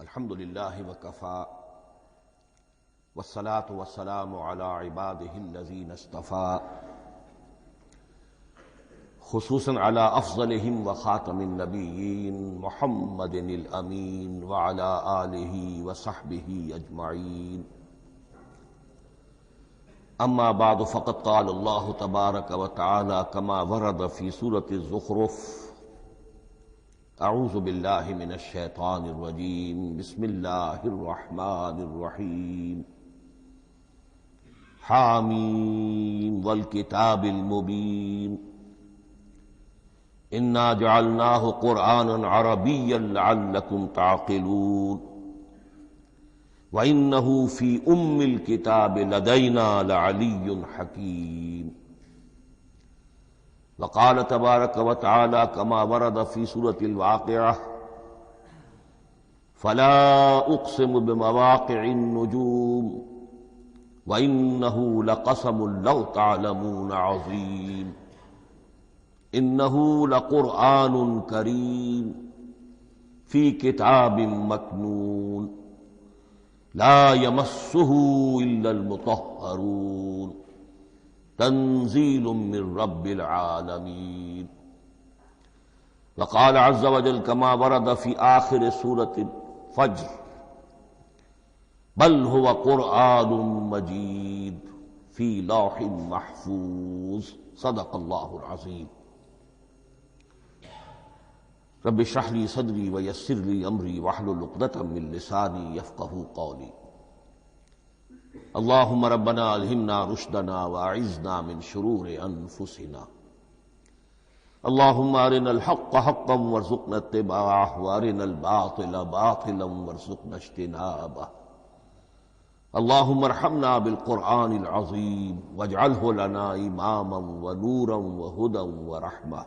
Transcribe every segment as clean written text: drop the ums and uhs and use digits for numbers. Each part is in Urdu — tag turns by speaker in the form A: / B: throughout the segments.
A: الحمد للہ وکفا والصلاة والسلام علی عباده الذین اصطفا خصوصا علی افضلهم وخاتم النبیین محمد الامین وعلی آلہ وصحبہ اجمعین اما بعد فقد قال اللہ تبارک وتعالی کما ورد فی سورة الزخرف اعوذ باللہ من الشیطان الرجیم بسم اللہ الرحمن الرحیم حامیم والکتاب المبین انا جعلناہ قرآنا عربیا لعلکم تعقلون وَإِنَّهُ فِي أُمِّ الْكِتَابِ لَدَيْنَا لَعَلِيٌّ حَكِيمٌ وقال تبارك وتعالى كما ورد في سورة الواقعة فلا أقسم بمواقع النجوم وإنه لقسم لو تعلمون عظيم إنه لقرآن كريم في كتاب مكنون لا يمسه إلا المطهرون تنزيل من رب العالمين وقال عز وجل كما ورد في آخر سورة الفجر بل هو قرآن مجيد في لوح محفوظ صدق الله العظيم رب اشرح لي صدري ويسر لي أمري واحلل عقدة من لساني يفقهوا قولي اللهم ربنا الہمنا رشدنا واعذنا من شرور انفسنا اللهم ارنا الحق حقا وارزقنا اتباعه وارنا الباطل باطلا وارزقنا اجتنابه اللهم ارحمنا بالقرآن العظيم واجعله لنا اماما ونورا وهدى ورحمة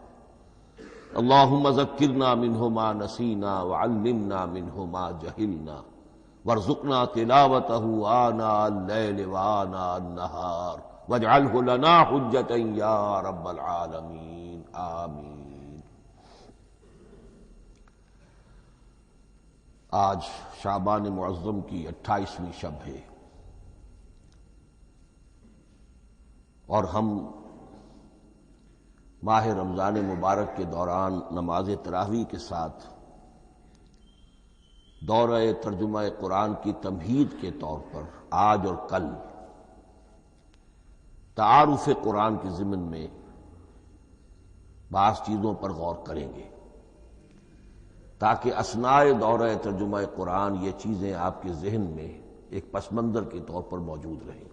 A: اللهم ذكرنا منه ما نسينا وعلمنا منه ما جهلنا وارزقنا تلاوته آناء الليل وآناء النهار واجعله لنا حجة يا رب العالمين آمین۔ آج شعبان معظم کی 28ویں شب ہے اور ہم ماہ رمضان مبارک کے دوران نماز تراویح کے ساتھ دورہ ترجمہ قرآن کی تمہید کے طور پر آج اور کل تعارف قرآن کے ضمن میں بعض چیزوں پر غور کریں گے تاکہ اثناء دورہ ترجمہ قرآن یہ چیزیں آپ کے ذہن میں ایک پس منظر کے طور پر موجود رہیں۔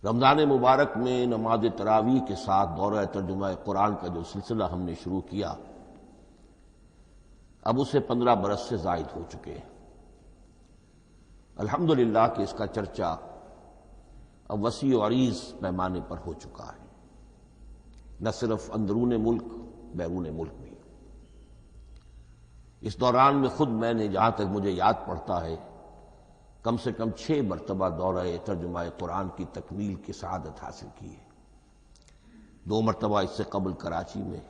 A: رمضان مبارک میں نماز تراویح کے ساتھ دورہ ترجمہ قرآن کا جو سلسلہ ہم نے شروع کیا اب اسے 15 برس سے زائد ہو چکے ہیں۔ الحمدللہ کہ اس کا چرچا اب وسیع و عریض پیمانے پر ہو چکا ہے، نہ صرف اندرون ملک بیرون ملک بھی۔ اس دوران میں خود میں نے جہاں تک مجھے یاد پڑتا ہے کم سے کم 6 مرتبہ دورہ ترجمہ قرآن کی تکمیل کی سعادت حاصل کی ہے۔ 2 مرتبہ اس سے قبل کراچی میں،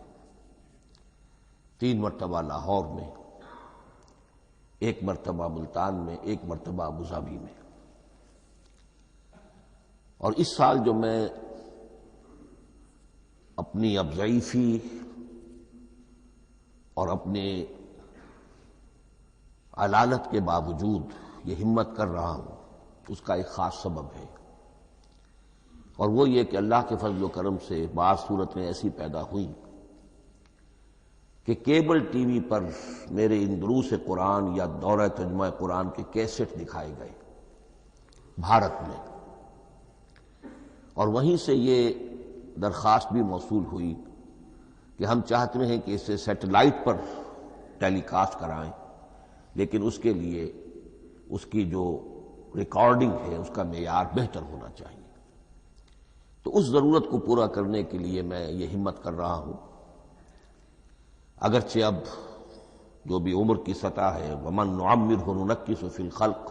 A: 3 مرتبہ لاہور میں، 1 مرتبہ ملتان میں، 1 مرتبہ ابوظہبی میں۔ اور اس سال جو میں اپنی اب ضعیفی اور اپنے علالت کے باوجود یہ ہمت کر رہا ہوں اس کا ایک خاص سبب ہے، اور وہ یہ کہ اللہ کے فضل و کرم سے بعض صورتیں ایسی پیدا ہوئیں کہ کیبل ٹی وی پر میرے ان دروس قرآن یا دورہ ترجمہ قرآن کے کیسٹ دکھائے گئے بھارت میں، اور وہیں سے یہ درخواست بھی موصول ہوئی کہ ہم چاہتے ہیں کہ اسے سیٹلائٹ پر ٹیلی کاسٹ کرائیں، لیکن اس کے لیے اس کی جو ریکارڈنگ ہے اس کا معیار بہتر ہونا چاہیے۔ تو اس ضرورت کو پورا کرنے کے لیے میں یہ ہمت کر رہا ہوں، اگرچہ اب جو بھی عمر کی سطح ہے وَمَن نُعَمِّرْهُ نُنَكِّسُ فِي الْخَلْقِ،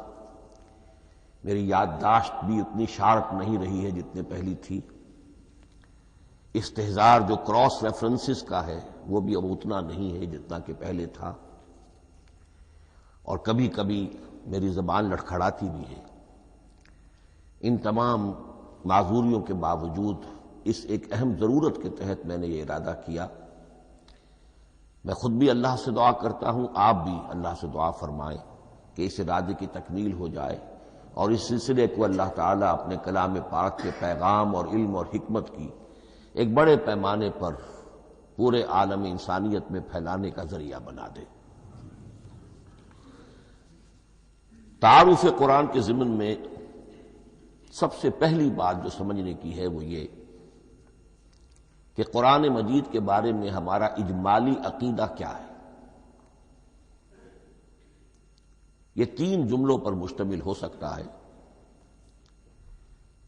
A: میری یادداشت بھی اتنی شارپ نہیں رہی ہے جتنے پہلی تھی، استحضار جو کراس ریفرنسز کا ہے وہ بھی اب اتنا نہیں ہے جتنا کہ پہلے تھا، اور کبھی کبھی میری زبان لڑکھڑاتی بھی ہے، ان تمام معذوریوں کے باوجود اس ایک اہم ضرورت کے تحت میں نے یہ ارادہ کیا۔ میں خود بھی اللہ سے دعا کرتا ہوں، آپ بھی اللہ سے دعا فرمائیں کہ اس ارادے کی تکمیل ہو جائے اور اس سلسلے کو اللہ تعالیٰ اپنے کلام پاک کے پیغام اور علم اور حکمت کی ایک بڑے پیمانے پر پورے عالم انسانیت میں پھیلانے کا ذریعہ بنا دے۔ تعارف قرآن کے ضمن میں سب سے پہلی بات جو سمجھنے کی ہے وہ یہ کہ قرآن مجید کے بارے میں ہمارا اجمالی عقیدہ کیا ہے۔ یہ 3 جملوں پر مشتمل ہو سکتا ہے۔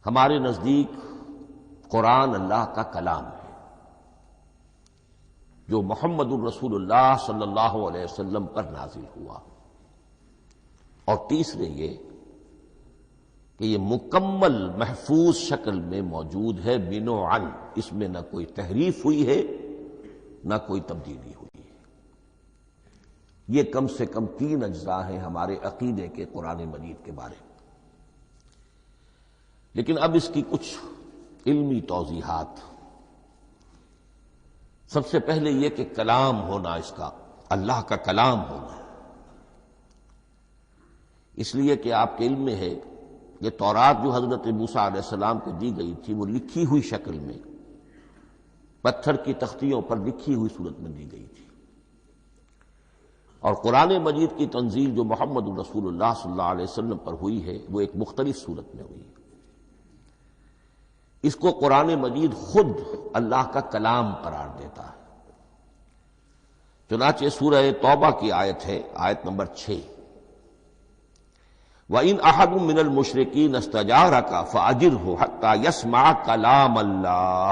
A: ہمارے نزدیک قرآن اللہ کا کلام ہے جو محمد الرسول اللہ صلی اللہ علیہ وسلم پر نازل ہوا، اور تیسرے یہ کہ یہ مکمل محفوظ شکل میں موجود ہے بنوعاً، اس میں نہ کوئی تحریف ہوئی ہے نہ کوئی تبدیلی ہوئی ہے۔ یہ کم سے کم 3 اجزاء ہیں ہمارے عقیدے کے قرآن مجید کے بارے میں۔ لیکن اب اس کی کچھ علمی توضیحات۔ سب سے پہلے یہ کہ کلام ہونا، اس کا اللہ کا کلام ہونا، اس لیے کہ آپ کے علم میں ہے یہ تورات جو حضرت موسیٰ علیہ السلام کو دی گئی تھی وہ لکھی ہوئی شکل میں پتھر کی تختیوں پر لکھی ہوئی صورت میں دی گئی تھی، اور قرآن مجید کی تنزیل جو محمد رسول اللہ صلی اللہ علیہ وسلم پر ہوئی ہے وہ ایک مختلف صورت میں ہوئی ہے۔ اس کو قرآن مجید خود اللہ کا کلام قرار دیتا ہے۔ چنانچہ سورہ توبہ کی آیت ہے، آیت نمبر 6، وَإِنْ أَحَدٌ مِّنَ الْمُشْرِكِينَ اسْتَجَارَكَ فَأَجِرْهُ حَتَّى يَسْمَعَ كَلَامَ اللَّهِ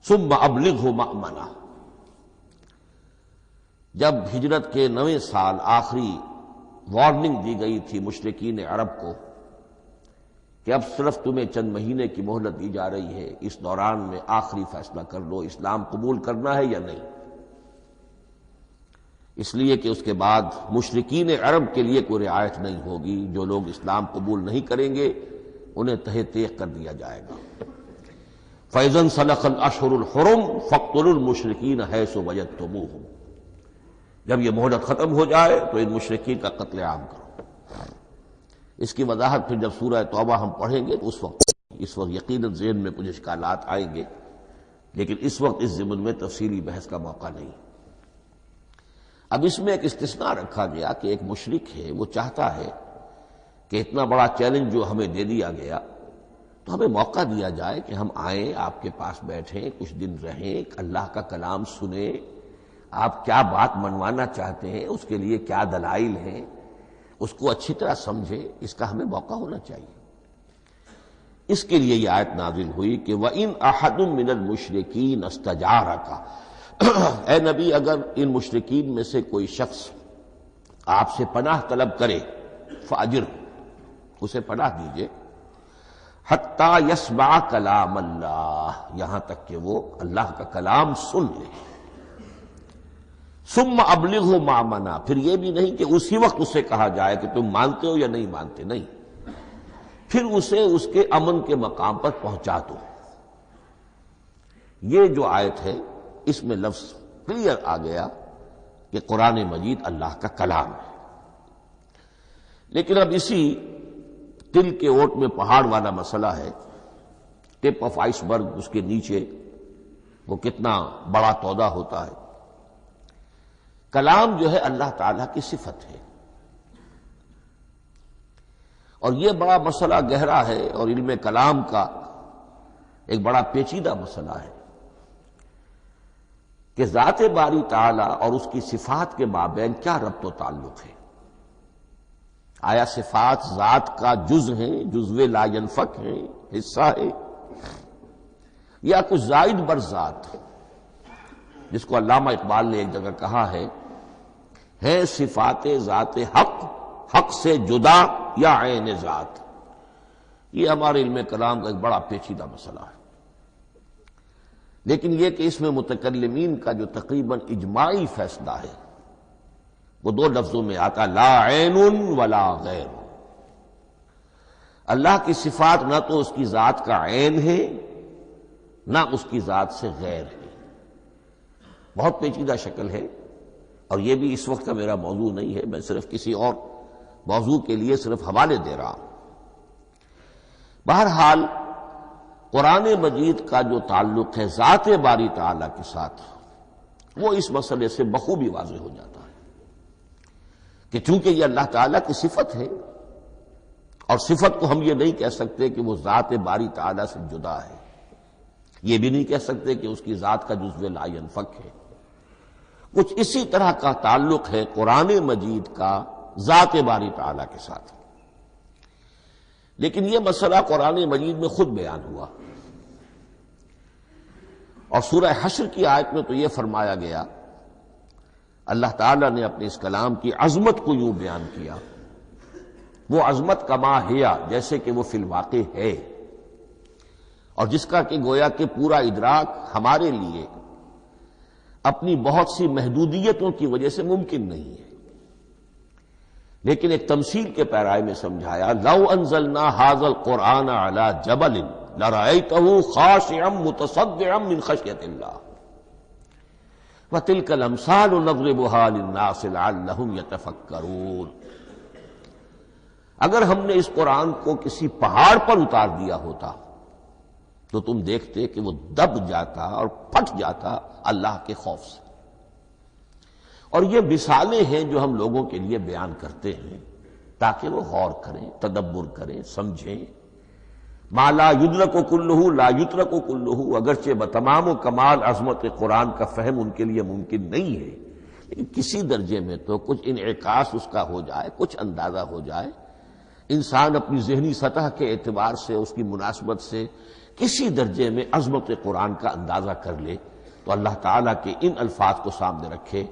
A: ثُمَّ أَبْلِغْهُ مَأْمَنَهُ۔ جب ہجرت کے 9ویں سال آخری وارننگ دی گئی تھی مشرکین عرب کو کہ اب صرف تمہیں چند مہینے کی مہلت دی جا رہی ہے، اس دوران میں آخری فیصلہ کر لو اسلام قبول کرنا ہے یا نہیں، اس لیے کہ اس کے بعد مشرکین عرب کے لیے کوئی رعایت نہیں ہوگی، جو لوگ اسلام قبول نہیں کریں گے انہیں تہہ تیغ کر دیا جائے گا۔ فَإِذَا انْسَلَخَ الْأَشْهُرُ الْحُرُمُ فَاقْتُلُوا الْمُشْرِكِينَ حَيْثُ وَجَدتُّمُوهُمْ۔ جب یہ مہلت ختم ہو جائے تو ان مشرکین کا قتل عام کرو۔ اس کی وضاحت پھر جب سورہ توبہ ہم پڑھیں گے تو اس وقت یقیناً ذہن میں کچھ اشکالات آئیں گے، لیکن اس وقت اس ضمن میں تفصیلی بحث کا موقع نہیں۔ اب اس میں ایک استثناء رکھا گیا کہ ایک مشرک ہے، وہ چاہتا ہے کہ اتنا بڑا چیلنج جو ہمیں دے دیا گیا تو ہمیں موقع دیا جائے کہ ہم آئیں، آپ کے پاس بیٹھیں، کچھ دن رہیں، اللہ کا کلام سنیں، آپ کیا بات منوانا چاہتے ہیں، اس کے لیے کیا دلائل ہیں، اس کو اچھی طرح سمجھیں، اس کا ہمیں موقع ہونا چاہیے۔ اس کے لیے یہ آیت نازل ہوئی کہ وَإِنْ أَحَدٌ مِّنَ الْمُشْرِكِينَ اسْتَجَارَكَ، اے نبی اگر ان مشرکین میں سے کوئی شخص آپ سے پناہ طلب کرے فاجر، اسے پناہ دیجئے، حتیٰ یسمع کلام اللہ، یہاں تک کہ وہ اللہ کا کلام سن لے، ثم ابلغہ مأمنا، پھر یہ بھی نہیں کہ اسی وقت اسے کہا جائے کہ تم مانتے ہو یا نہیں مانتے، نہیں، پھر اسے اس کے امن کے مقام پر پہنچا دو۔ یہ جو آیت ہے اس میں لفظ کلیئر آ گیا کہ قرآن مجید اللہ کا کلام ہے۔ لیکن اب اسی تل کے اوٹ میں پہاڑ والا مسئلہ ہے، ٹپ آف آئس برگ، اس کے نیچے وہ کتنا بڑا تودا ہوتا ہے۔ کلام جو ہے اللہ تعالیٰ کی صفت ہے، اور یہ بڑا مسئلہ گہرا ہے، اور علم کلام کا ایک بڑا پیچیدہ مسئلہ ہے کہ ذات باری تعالیٰ اور اس کی صفات کے مابین کیا ربط و تعلق ہے۔ آیا صفات ذات کا جز ہیں، جزو لا ینفک ہیں، حصہ ہے، یا کچھ زائد بر ذات، جس کو علامہ اقبال نے ایک جگہ کہا ہے صفات ذات حق، حق سے جدا یا عین ذات۔ یہ ہمارے علم کلام کا ایک بڑا پیچیدہ مسئلہ ہے، لیکن یہ کہ اس میں متکلمین کا جو تقریباً اجماعی فیصلہ ہے وہ دو لفظوں میں آتا لا عین ولا غیر. اللہ کی صفات نہ تو اس کی ذات کا عین ہے نہ اس کی ذات سے غیر ہے. بہت پیچیدہ شکل ہے، اور یہ بھی اس وقت کا میرا موضوع نہیں ہے، میں صرف کسی اور موضوع کے لیے صرف حوالے دے رہا ہوں. بہرحال قرآن مجید کا جو تعلق ہے ذات باری تعالیٰ کے ساتھ، وہ اس مسئلے سے بخوبی واضح ہو جاتا ہے کہ چونکہ یہ اللہ تعالیٰ کی صفت ہے، اور صفت کو ہم یہ نہیں کہہ سکتے کہ وہ ذات باری تعالیٰ سے جدا ہے، یہ بھی نہیں کہہ سکتے کہ اس کی ذات کا جزو لا ینفک ہے. کچھ اسی طرح کا تعلق ہے قرآن مجید کا ذات باری تعالیٰ کے ساتھ. لیکن یہ مسئلہ قرآن مجید میں خود بیان ہوا، اور سورہ حشر کی آیت میں تو یہ فرمایا گیا، اللہ تعالیٰ نے اپنے اس کلام کی عظمت کو یوں بیان کیا، وہ عظمت کما ہیا، جیسے کہ وہ فی الواقع ہے، اور جس کا کہ گویا کہ پورا ادراک ہمارے لیے اپنی بہت سی محدودیتوں کی وجہ سے ممکن نہیں ہے. لیکن ایک تمثیل کے پیرائے میں سمجھایا، لو انزلنا ھذا القرآن علی جبل لرأیتہ خاشعا متصدعا من خشیۃ اللہ وتلک الامثال نضربها للناس لعلهم یتفکرون. اگر ہم نے اس قرآن کو کسی پہاڑ پر اتار دیا ہوتا تو تم دیکھتے کہ وہ دب جاتا اور پھٹ جاتا اللہ کے خوف سے. اور یہ مثالیں ہیں جو ہم لوگوں کے لیے بیان کرتے ہیں تاکہ وہ غور کریں، تدبر کریں، سمجھیں. ما لا یدرک کلہ لا یترک کلہ، اگرچہ بتمام و کمال عظمت قرآن کا فہم ان کے لیے ممکن نہیں ہے، لیکن کسی درجے میں تو کچھ انعکاس اس کا ہو جائے، کچھ اندازہ ہو جائے، انسان اپنی ذہنی سطح کے اعتبار سے، اس کی مناسبت سے کسی درجے میں عظمت قرآن کا اندازہ کر لے، تو اللہ تعالیٰ کے ان الفاظ کو سامنے رکھے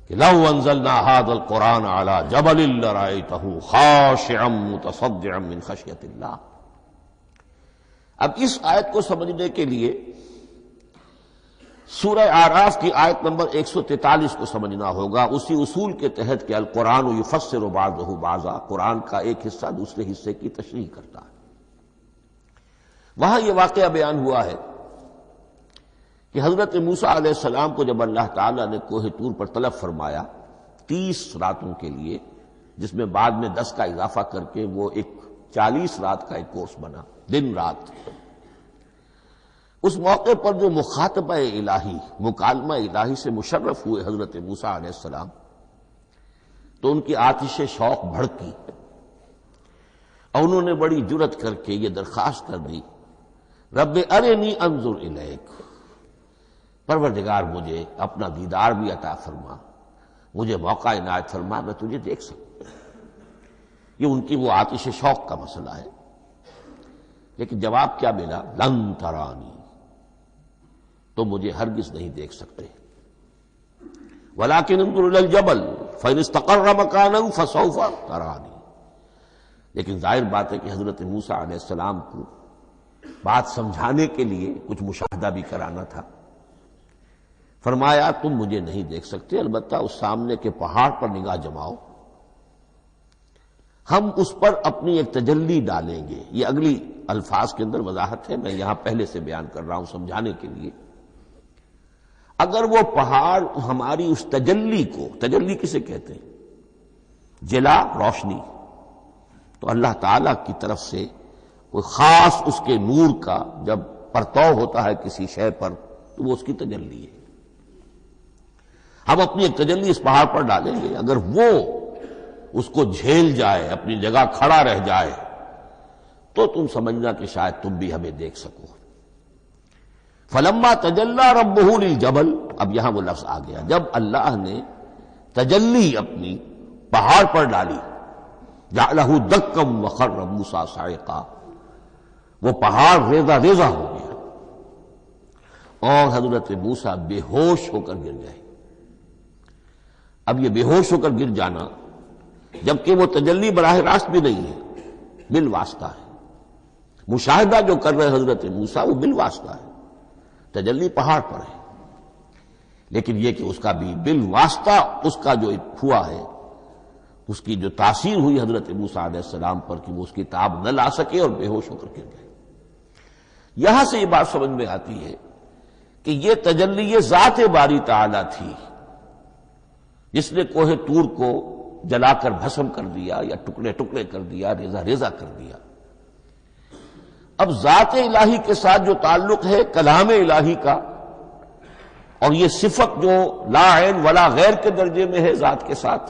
A: کہ لو انزلنا ھذا القرآن علی جبل لرأیتہ خاشعا متصدعا من خشیۃ اللہ. اب اس آیت کو سمجھنے کے لیے سورہ اعراف کی آیت نمبر 143 کو سمجھنا ہوگا، اسی اصول کے تحت کہ القرآن یفسر بعضہ بعضا، قرآن کا ایک حصہ دوسرے حصے کی تشریح کرتا ہے. وہاں یہ واقعہ بیان ہوا ہے کہ حضرت موسیٰ علیہ السلام کو جب اللہ تعالیٰ نے کوہ طور پر طلب فرمایا 30 راتوں کے لیے، جس میں بعد میں 10 کا اضافہ کر کے وہ ایک 40 رات کا ایک کورس بنا، دن رات. اس موقع پر جو مخاطبہ الہی، مکالمہ الہی سے مشرف ہوئے حضرت موسیٰ علیہ السلام، تو ان کی آتش شوق بھڑکی اور انہوں نے بڑی جرأت کر کے یہ درخواست کر دی، رب ارنی انظر الیک، پروردگار مجھے اپنا دیدار بھی عطا فرما، مجھے موقع عنایت فرما، میں تجھے دیکھ سکوں. یہ ان کی وہ آتش شوق کا مسئلہ ہے. لیکن جواب کیا ملا؟ لن ترانی، تو مجھے ہرگز نہیں دیکھ سکتے. ولکن انظر الی الجبل فإن استقر مکانہ فسوف ترانی. لیکن ظاہر بات ہے کہ حضرت موسیٰ علیہ السلام کو بات سمجھانے کے لیے کچھ مشاہدہ بھی کرانا تھا. فرمایا تم مجھے نہیں دیکھ سکتے، البتہ اس سامنے کے پہاڑ پر نگاہ جماؤ، ہم اس پر اپنی ایک تجلی ڈالیں گے. یہ اگلی الفاظ کے اندر وضاحت ہے، میں یہاں پہلے سے بیان کر رہا ہوں سمجھانے کے لیے. اگر وہ پہاڑ ہماری اس تجلی کو، تجلی کسے کہتے ہیں؟ جلا، روشنی. تو اللہ تعالی کی طرف سے کوئی خاص اس کے نور کا جب پرتو ہوتا ہے کسی شے پر تو وہ اس کی تجلی ہے. ہم اپنی ایک تجلی اس پہاڑ پر ڈالیں گے، اگر وہ اس کو جھیل جائے، اپنی جگہ کھڑا رہ جائے، تو تم سمجھنا کہ شاید تم بھی ہمیں دیکھ سکو. فلما تجلی ربہ للجبل، اب یہاں وہ لفظ آ گیا، جب اللہ نے تجلی اپنی پہاڑ پر ڈالی، جعلہ دکا وخر موسیٰ صعقا، وہ پہاڑ ریزہ ریزہ ہو گیا اور حضرت موسیٰ بے ہوش ہو کر گر گئے. اب یہ بے ہوش ہو کر گر جانا، جبکہ وہ تجلی براہ راست بھی نہیں ہے، بال واسطہ ہے. مشاہدہ جو کر رہے حضرت موسیٰ وہ بال واسطہ ہے، تجلی پہاڑ پر ہے. لیکن یہ کہ اس کا بھی بالواسطہ اس کا جو ہوا ہے، اس کی جو تاثیر ہوئی حضرت موسیٰ علیہ السلام پر کہ وہ اس کی تاب نہ لا سکے اور بے ہوش ہو کر گر گئے۔ یہاں سے یہ بات سمجھ میں آتی ہے کہ یہ تجلی ذات باری تعالی تھی جس نے کوہ طور کو جلا کر بھسم کر دیا یا ٹکڑے ٹکڑے کر دیا، ریزہ ریزہ کر دیا۔ اب ذات الہی کے ساتھ جو تعلق ہے کلام الہی کا، اور یہ صفت جو لا عین ولا غیر کے درجے میں ہے ذات کے ساتھ،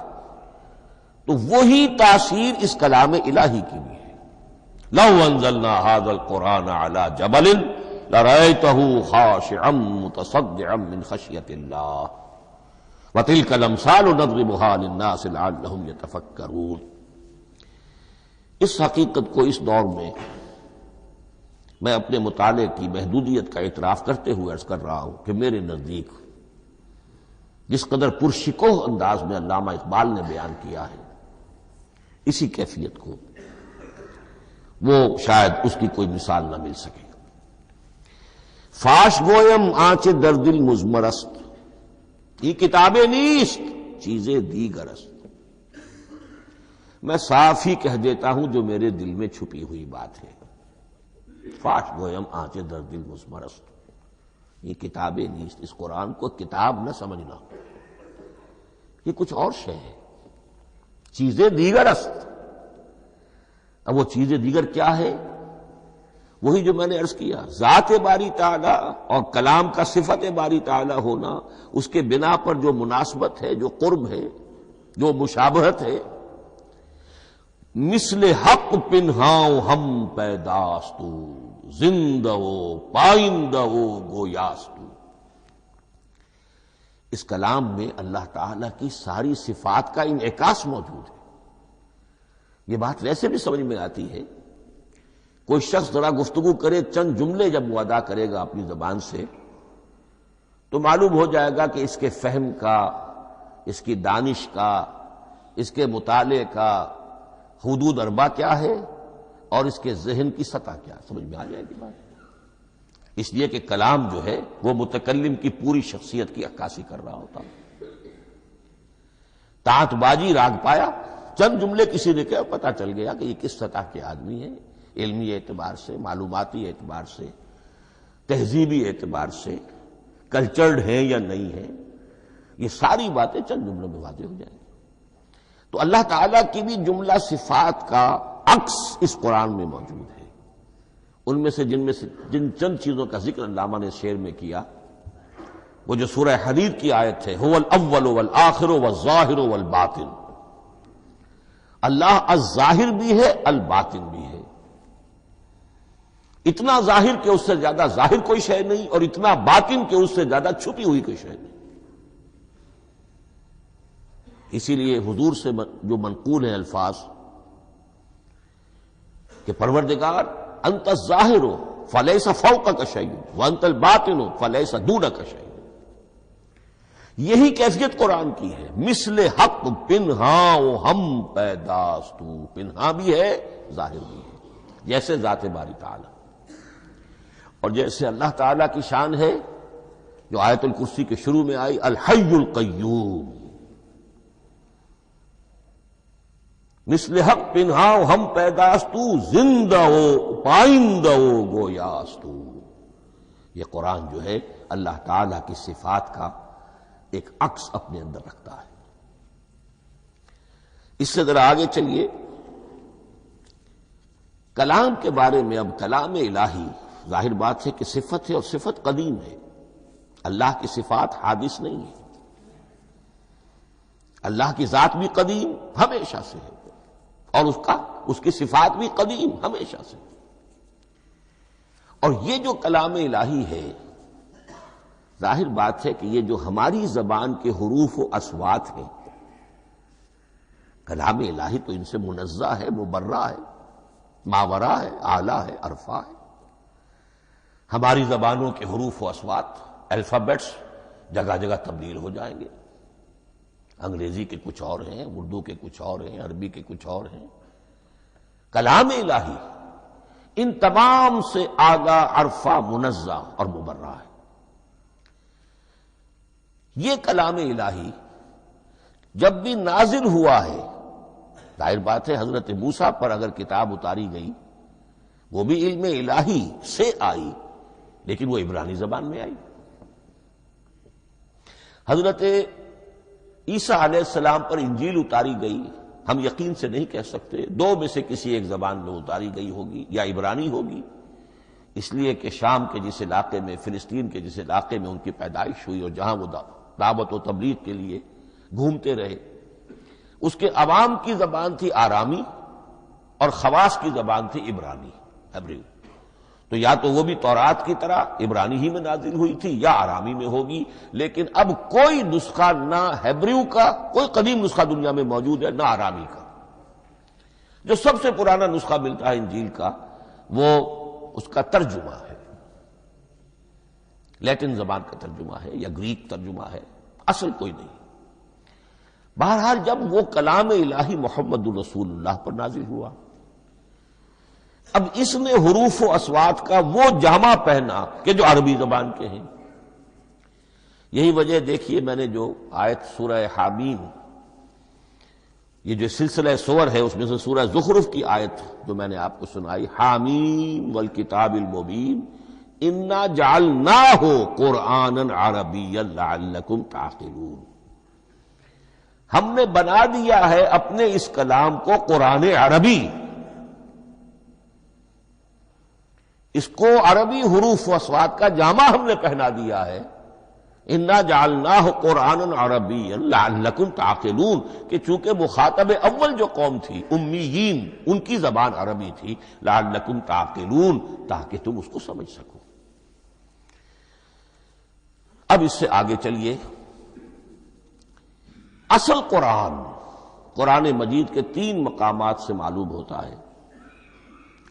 A: تو وہی تاثیر اس کلام الہی کی بھی ہے۔ لو انزلنا هذا القرآن على جبل لرأيته خاشعا متصدعا من خشية الله وتلك الامثال نضربها للناس لعلهم يتفكرون۔ اس حقیقت کو اس دور میں میں اپنے مطالعے کی محدودیت کا اعتراف کرتے ہوئے عرض کر رہا ہوں کہ میرے نزدیک جس قدر پرشکوہ انداز میں علامہ اقبال نے بیان کیا ہے، اسی کیفیت کو وہ شاید اس کی کوئی مثال نہ مل سکے۔ فاش گویم آنچ در دل مزمرست، یہ کتابیں نیست چیزیں دیگرست۔ میں صاف ہی کہہ دیتا ہوں جو میرے دل میں چھپی ہوئی بات ہے۔ فاش گویم آنچ در دل مزمرست، یہ کتابیں نیست، اس قرآن کو کتاب نہ سمجھنا، یہ کچھ اور شے ہے، چیزیں دیگر است۔ اب وہ چیزیں دیگر کیا ہے؟ وہی جو میں نے عرض کیا، ذات باری تعالی اور کلام کا صفت باری تعالی ہونا، اس کے بنا پر جو مناسبت ہے، جو قرب ہے، جو مشابہت ہے۔ مثل حق پنہاؤ ہم پیداستو، زندہ و پائندہ و گویاستو۔ اس کلام میں اللہ تعالی کی ساری صفات کا انعکاس موجود ہے۔ یہ بات ویسے بھی سمجھ میں آتی ہے، کوئی شخص ذرا گفتگو کرے، چند جملے جب وہ ادا کرے گا اپنی زبان سے، تو معلوم ہو جائے گا کہ اس کے فہم کا، اس کی دانش کا، اس کے مطالعے کا حدود اربع کیا ہے اور اس کے ذہن کی سطح کیا، سمجھ میں آ جائے گی بات۔ اس لیے کہ کلام جو ہے وہ متکلم کی پوری شخصیت کی عکاسی کر رہا ہوتا۔ تانت بازی راگ پایا، چند جملے کسی نے کہا، پتہ چل گیا کہ یہ کس سطح کے آدمی ہیں، علمی اعتبار سے، معلوماتی اعتبار سے، تہذیبی اعتبار سے، کلچرڈ ہیں یا نہیں ہیں۔ یہ ساری باتیں چند جملوں میں واضح ہو جائیں گی۔ تو اللہ تعالیٰ کی بھی جملہ صفات کا عکس اس قرآن میں موجود ہے۔ ان میں سے جن چند چیزوں کا ذکر علامہ نے شعر میں کیا، وہ جو سورہ حدید کی آیت ہے، هو الاول والآخر والظاہر والباطن، اللہ الظاہر بھی ہے، الباطن بھی ہے۔ اتنا ظاہر کہ اس سے زیادہ ظاہر کوئی شے نہیں، اور اتنا باطن کہ اس سے زیادہ چھپی ہوئی کوئی شے نہیں۔ اسی لیے حضور سے جو منقول ہیں الفاظ کہ پروردگار انت الظاہر فلیس فوقک شیء وانت الباطن فلیس دونک شیء، یہی کیفیت قرآن کی ہے۔ مثل حق پنہاں ہم پیداستو، پنہاں بھی ہے، ظاہر بھی ہے، جیسے ذات باری تعالی، اور جیسے اللہ تعالیٰ کی شان ہے جو آیت الکرسی کے شروع میں آئی، الحی القیوم۔ مثل حق پنہاؤ ہم پیداستو، زندہ ہو پائندہ ہو گویاستو۔ یہ قرآن جو ہے اللہ تعالیٰ کی صفات کا ایک عکس اپنے اندر رکھتا ہے۔ اس سے ذرا آگے چلیے، کلام کے بارے میں۔ اب کلام الہی ظاہر بات ہے کہ صفت ہے، اور صفت قدیم ہے۔ اللہ کی صفات حادث نہیں ہے، اللہ کی ذات بھی قدیم ہمیشہ سے ہے، اور اس کی صفات بھی قدیم ہمیشہ سے۔ اور یہ جو کلام الہی ہے، ظاہر بات ہے کہ یہ جو ہماری زبان کے حروف و اصوات ہیں، کلام الہی تو ان سے منزہ ہے، مبرہ ہے، ماورا ہے، اعلیٰ ہے، عرفہ ہے۔ ہماری زبانوں کے حروف و اصوات، الفابیٹس جگہ جگہ تبدیل ہو جائیں گے، انگریزی کے کچھ اور ہیں، اردو کے کچھ اور ہیں، عربی کے کچھ اور ہیں۔ کلام الہی ان تمام سے آگاہ، عرفہ، منزہ اور مبرہ ہے۔ یہ کلام الہی جب بھی نازل ہوا ہے، ظاہر بات ہے حضرت موسیٰ پر اگر کتاب اتاری گئی وہ بھی علم الہی سے آئی، لیکن وہ عبرانی زبان میں آئی۔ حضرت عیسیٰ علیہ السلام پر انجیل اتاری گئی، ہم یقین سے نہیں کہہ سکتے، دو میں سے کسی ایک زبان میں اتاری گئی ہوگی، یا عبرانی ہوگی، اس لیے کہ شام کے جس علاقے میں، فلسطین کے جس علاقے میں ان کی پیدائش ہوئی اور جہاں وہ دعوت و تبلیغ کے لیے گھومتے رہے، اس کے عوام کی زبان تھی آرامی اور خواص کی زبان تھی عبرانی، ہیبریو۔ تو یا تو وہ بھی تورات کی طرح عبرانی ہی میں نازل ہوئی تھی یا آرامی میں ہوگی، لیکن اب کوئی نسخہ نہ ہیبریو کا، کوئی قدیم نسخہ دنیا میں موجود ہے، نہ آرامی کا۔ جو سب سے پرانا نسخہ ملتا ہے انجیل کا وہ اس کا ترجمہ ہے، لیٹن زبان کا ترجمہ ہے یا گریک ترجمہ ہے، اصل کوئی نہیں۔ بہرحال جب وہ کلام الہی محمد الرسول اللہ پر نازل ہوا، اب اس نے حروف و اصوات کا وہ جامہ پہنا کہ جو عربی زبان کے ہیں۔ یہی وجہ دیکھیے، میں نے جو آیت سورہ حامیم، یہ جو سلسلہ سور ہے اس میں سے سورہ زخرف کی آیت جو میں نے آپ کو سنائی، حامیم والکتاب المبین انا جعلناہ قرآنا عربیا لعلکم تعقلون، ہم نے بنا دیا ہے اپنے اس کلام کو قرآن عربی، اس کو عربی حروف و اصوات کا جامہ ہم نے پہنا دیا ہے، انا جعلناہ قرآنا عربیا لعلکم تعقلون، کہ چونکہ مخاطب اول جو قوم تھی امیین، ان کی زبان عربی تھی، لعلکم تعقلون، تاکہ تم اس کو سمجھ سکو۔ اب اس سے آگے چلیے، اصل قرآن مجید کے 3 مقامات سے معلوم ہوتا ہے،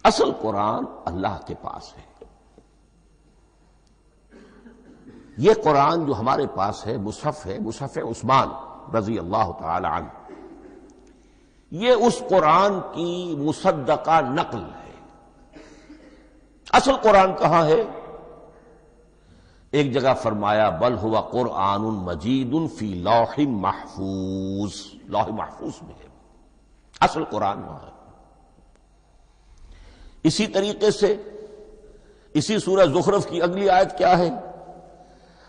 A: اصل قرآن اللہ کے پاس ہے۔ یہ قرآن جو ہمارے پاس ہے مصحف عثمان رضی اللہ تعالی عنہ، یہ اس قرآن کی مصدقہ نقل ہے۔ اصل قرآن کہاں ہے؟ ایک جگہ فرمایا بل ہوا قرآن مجید فی لوح محفوظ، لوح محفوظ میں ہے، اصل قرآن وہاں ہے۔ اسی طریقے سے اسی سورہ زخرف کی اگلی آیت کیا ہے؟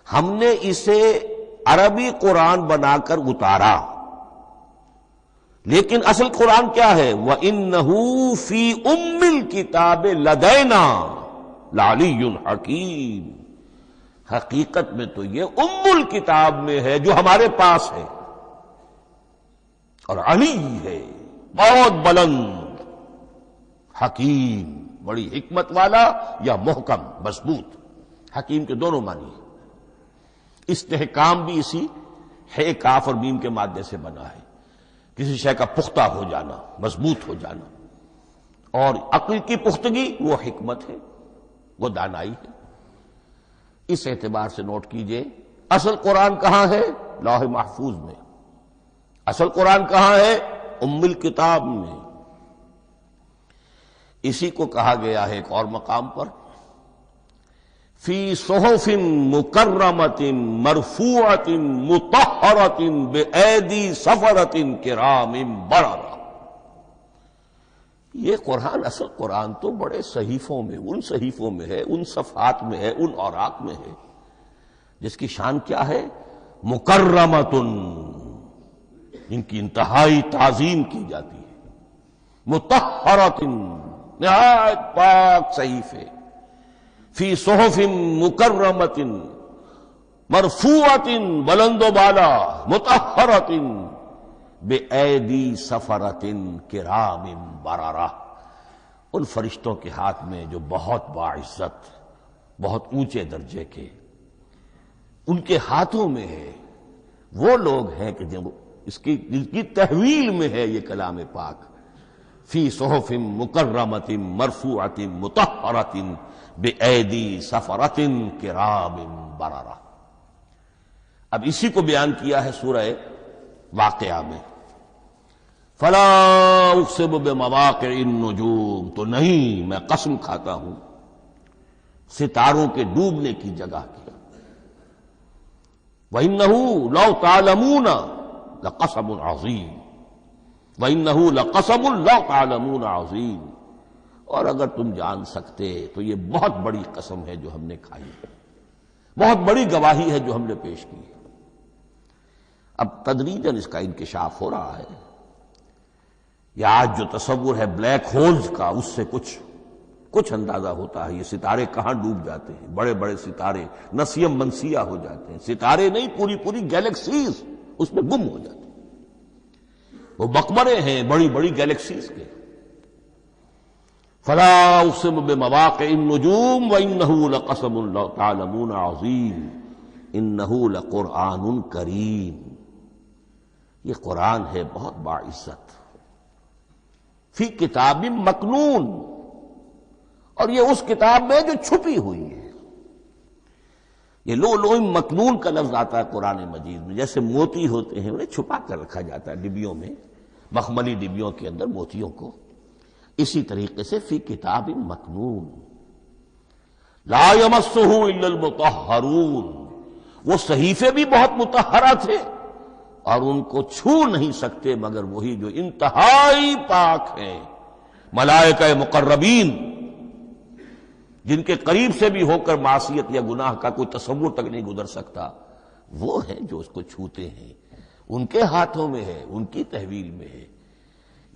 A: ہم نے اسے عربی قرآن بنا کر اتارا، لیکن اصل قرآن کیا ہے؟ وَإِنَّهُ فِي أُمِّ الْكِتَابِ لَدَيْنَا لَعَلِيٌّ حَكِيمٌ، حقیقت میں تو یہ ام الکتاب میں ہے جو ہمارے پاس ہے، اور علی ہے، بہت بلند، حکیم، بڑی حکمت والا، یا محکم مضبوط۔ حکیم کے دونوں معنی ہیں، استحکام بھی اسی ہے کاف اور میم کے مادے سے بنا ہے، کسی شے کا پختہ ہو جانا، مضبوط ہو جانا، اور عقل کی پختگی وہ حکمت ہے، وہ دانائی ہے۔ اس اعتبار سے نوٹ کیجئے، اصل قرآن کہاں ہے؟ لوح محفوظ میں۔ اصل قرآن کہاں ہے؟ ام الکتاب میں۔ اسی کو کہا گیا ہے ایک اور مقام پر، فی صحف مکرمۃ مرفوعۃ مطہرۃ بایدی سفرۃ کرام بررہ۔ یہ قرآن، اصل قرآن تو بڑے صحیفوں میں، ان صحیفوں میں ہے، ان صفحات میں ہے، ان اوراق میں ہے، جس کی شان کیا ہے؟ مکرمۃ، ان کی انتہائی تعظیم کی جاتی ہے، مطہرۃ، نہایت پاک صحیفے، فی صحف مکرمۃ مرفوعۃ، بلند و بالا، مطہرۃ بِأَيْدِي سَفَرَةٍ كِرَامٍ بَرَرَةٍ، ان فرشتوں کے ہاتھ میں جو بہت باعزت، بہت اونچے درجے کے، ان کے ہاتھوں میں ہے۔ وہ لوگ ہیں کہ جب اس کی تحویل میں ہے یہ کلام پاک، فی صحف مکرمۃ مرفوعۃ مطہرۃ بِأَيْدِي سَفَرَةٍ كِرَامٍ بَرَرَةٍ۔ اب اسی کو بیان کیا ہے سورہ واقعہ میں، فلا اقسم بمواقع النجوم، تو نہیں، میں قسم کھاتا ہوں ستاروں کے ڈوبنے کی جگہ کی۔ وَإِنَّهُ لَوْ تَعْلَمُونَ لَقَسَمٌ عَظِيمٌ وَإِنَّهُ لَقَسَمٌ لَوْ تَعْلَمُونَ عَظِيمٌ، اور اگر تم جان سکتے تو یہ بہت بڑی قسم ہے جو ہم نے کھائی ہے، بہت بڑی گواہی ہے جو ہم نے پیش کی ہے۔ اب تدریجاً اس کا انکشاف ہو رہا ہے۔ یہ آج جو تصور ہے بلیک ہولز کا، اس سے کچھ اندازہ ہوتا ہے یہ ستارے کہاں ڈوب جاتے ہیں، بڑے بڑے ستارے نسیم منسیہ ہو جاتے ہیں، ستارے نہیں پوری گیلیکسیز اس میں گم ہو جاتے ہیں، وہ مقبرے ہیں بڑی بڑی گیلیکسیز کے۔ فلا اقسم بمواقع النجوم وانه لقسم لو تعلمون عظیم انه لقرآن کریم، یہ قرآن ہے بہت باعزت، فی کتاب مکنون، اور یہ اس کتاب میں جو چھپی ہوئی ہے۔ یہ لؤلؤ مکنون کا لفظ آتا ہے قرآن مجید میں، جیسے موتی ہوتے ہیں انہیں چھپا کر رکھا جاتا ہے ڈبیوں میں، مخملی ڈبیوں کے اندر موتیوں کو، اسی طریقے سے فی کتاب مکنون لا یمسہ الا المطہرون، وہ صحیفے بھی بہت مطہرہ تھے اور ان کو چھو نہیں سکتے مگر وہی جو انتہائی پاک ہیں، ملائکہ مقربین، جن کے قریب سے بھی ہو کر معصیت یا گناہ کا کوئی تصور تک نہیں گزر سکتا، وہ ہیں جو اس کو چھوتے ہیں، ان کے ہاتھوں میں ہے، ان کی تحویل میں ہے۔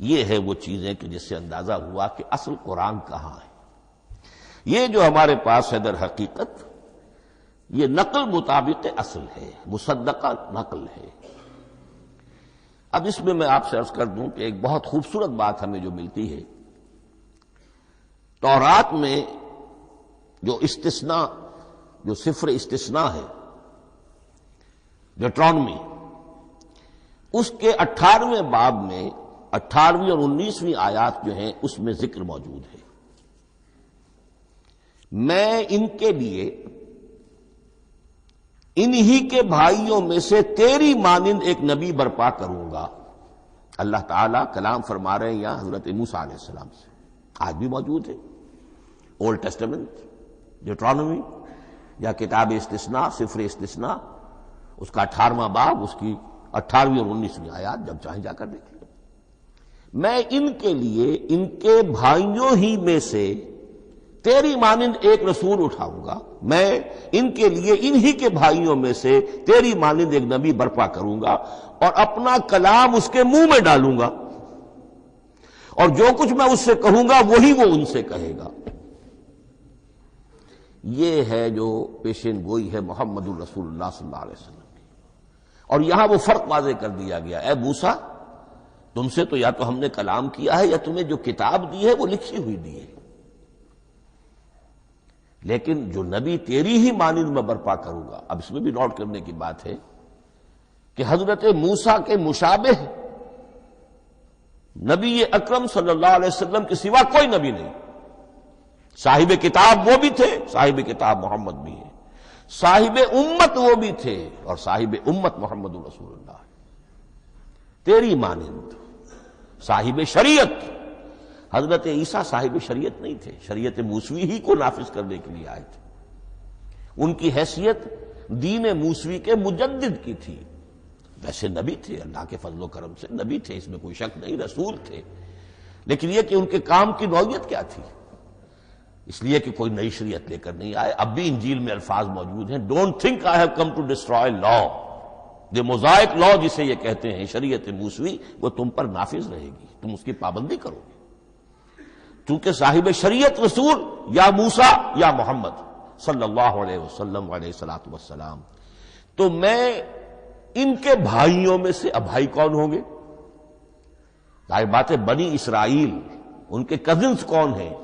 A: یہ ہے وہ چیزیں کہ جس سے اندازہ ہوا کہ اصل قرآن کہاں ہے۔ یہ جو ہمارے پاس ہے در حقیقت یہ نقل مطابق اصل ہے، مصدقہ نقل ہے۔ اب اس میں آپ سے عرض کر دوں کہ ایک بہت خوبصورت بات ہمیں جو ملتی ہے، تورات میں جو استثناء، جو صفر استثناء ہے ڈیوٹرانومی، اس کے 18ویں باب میں 18ویں اور 19ویں آیات جو ہیں اس میں ذکر موجود ہے، میں ان کے لیے انہی کے بھائیوں میں سے تیری مانند ایک نبی برپا کروں گا۔ اللہ تعالیٰ کلام فرما رہے ہیں یہاں حضرت موسیٰ علیہ السلام سے، آج بھی موجود ہے اولڈ ٹیسٹمنٹ، ڈیوٹرانومی یا کتاب استثناء، صفر استثناء، اس کا 18واں باب، اس کی 18ویں اور 19ویں آیات جب چاہیں جا کر دیکھ لیں۔ میں ان کے لیے ان کے بھائیوں ہی میں سے تیری مانند ایک رسول اٹھاؤں گا، میں ان کے لیے انہی کے بھائیوں میں سے تیری مانند ایک نبی برپا کروں گا اور اپنا کلام اس کے منہ میں ڈالوں گا، اور جو کچھ میں اس سے کہوں گا وہی وہ ان سے کہے گا۔ یہ ہے جو پیشین گوئی ہے محمد الرسول اللہ صلی اللہ علیہ وسلم کی۔ اور یہاں وہ فرق واضح کر دیا گیا، اے موسیٰ تم سے تو یا تو ہم نے کلام کیا ہے یا تمہیں جو کتاب دی ہے وہ لکھی ہوئی دی ہے، لیکن جو نبی تیری ہی مانند میں برپا کروں گا۔ اب اس میں بھی نوٹ کرنے کی بات ہے کہ حضرت موسیٰ کے مشابہ نبی اکرم صلی اللہ علیہ وسلم کے سوا کوئی نبی نہیں۔ صاحب کتاب وہ بھی تھے، صاحب کتاب محمد بھی ہے، صاحب امت وہ بھی تھے، اور صاحب امت محمد رسول اللہ ہے، تیری مانند صاحب شریعت۔ حضرت عیسیٰ صاحب شریعت نہیں تھے، شریعت موسوی ہی کو نافذ کرنے کے لیے آئے تھے، ان کی حیثیت دین موسوی کے مجدد کی تھی۔ ویسے نبی تھے، اللہ کے فضل و کرم سے نبی تھے، اس میں کوئی شک نہیں، رسول تھے، لیکن یہ کہ ان کے کام کی نوعیت کیا تھی، اس لیے کہ کوئی نئی شریعت لے کر نہیں آئے۔ اب بھی انجیل میں الفاظ موجود ہیں، don't think I have come to destroy law, the Mosaic law جسے یہ کہتے ہیں، شریعت موسوی، وہ تم پر نافذ رہے گی، تم اس کی پابندی کرو گے، چونکہ صاحب شریعت رسول یا موسیٰ یا محمد صلی اللہ علیہ وسلم علیہ الصلوۃ والسلام۔ تو میں ان کے بھائیوں میں سے، اب بھائی کون ہوں گے؟ ظاہر بات ہے بنی اسرائیل، ان کے کزنز کون ہیں؟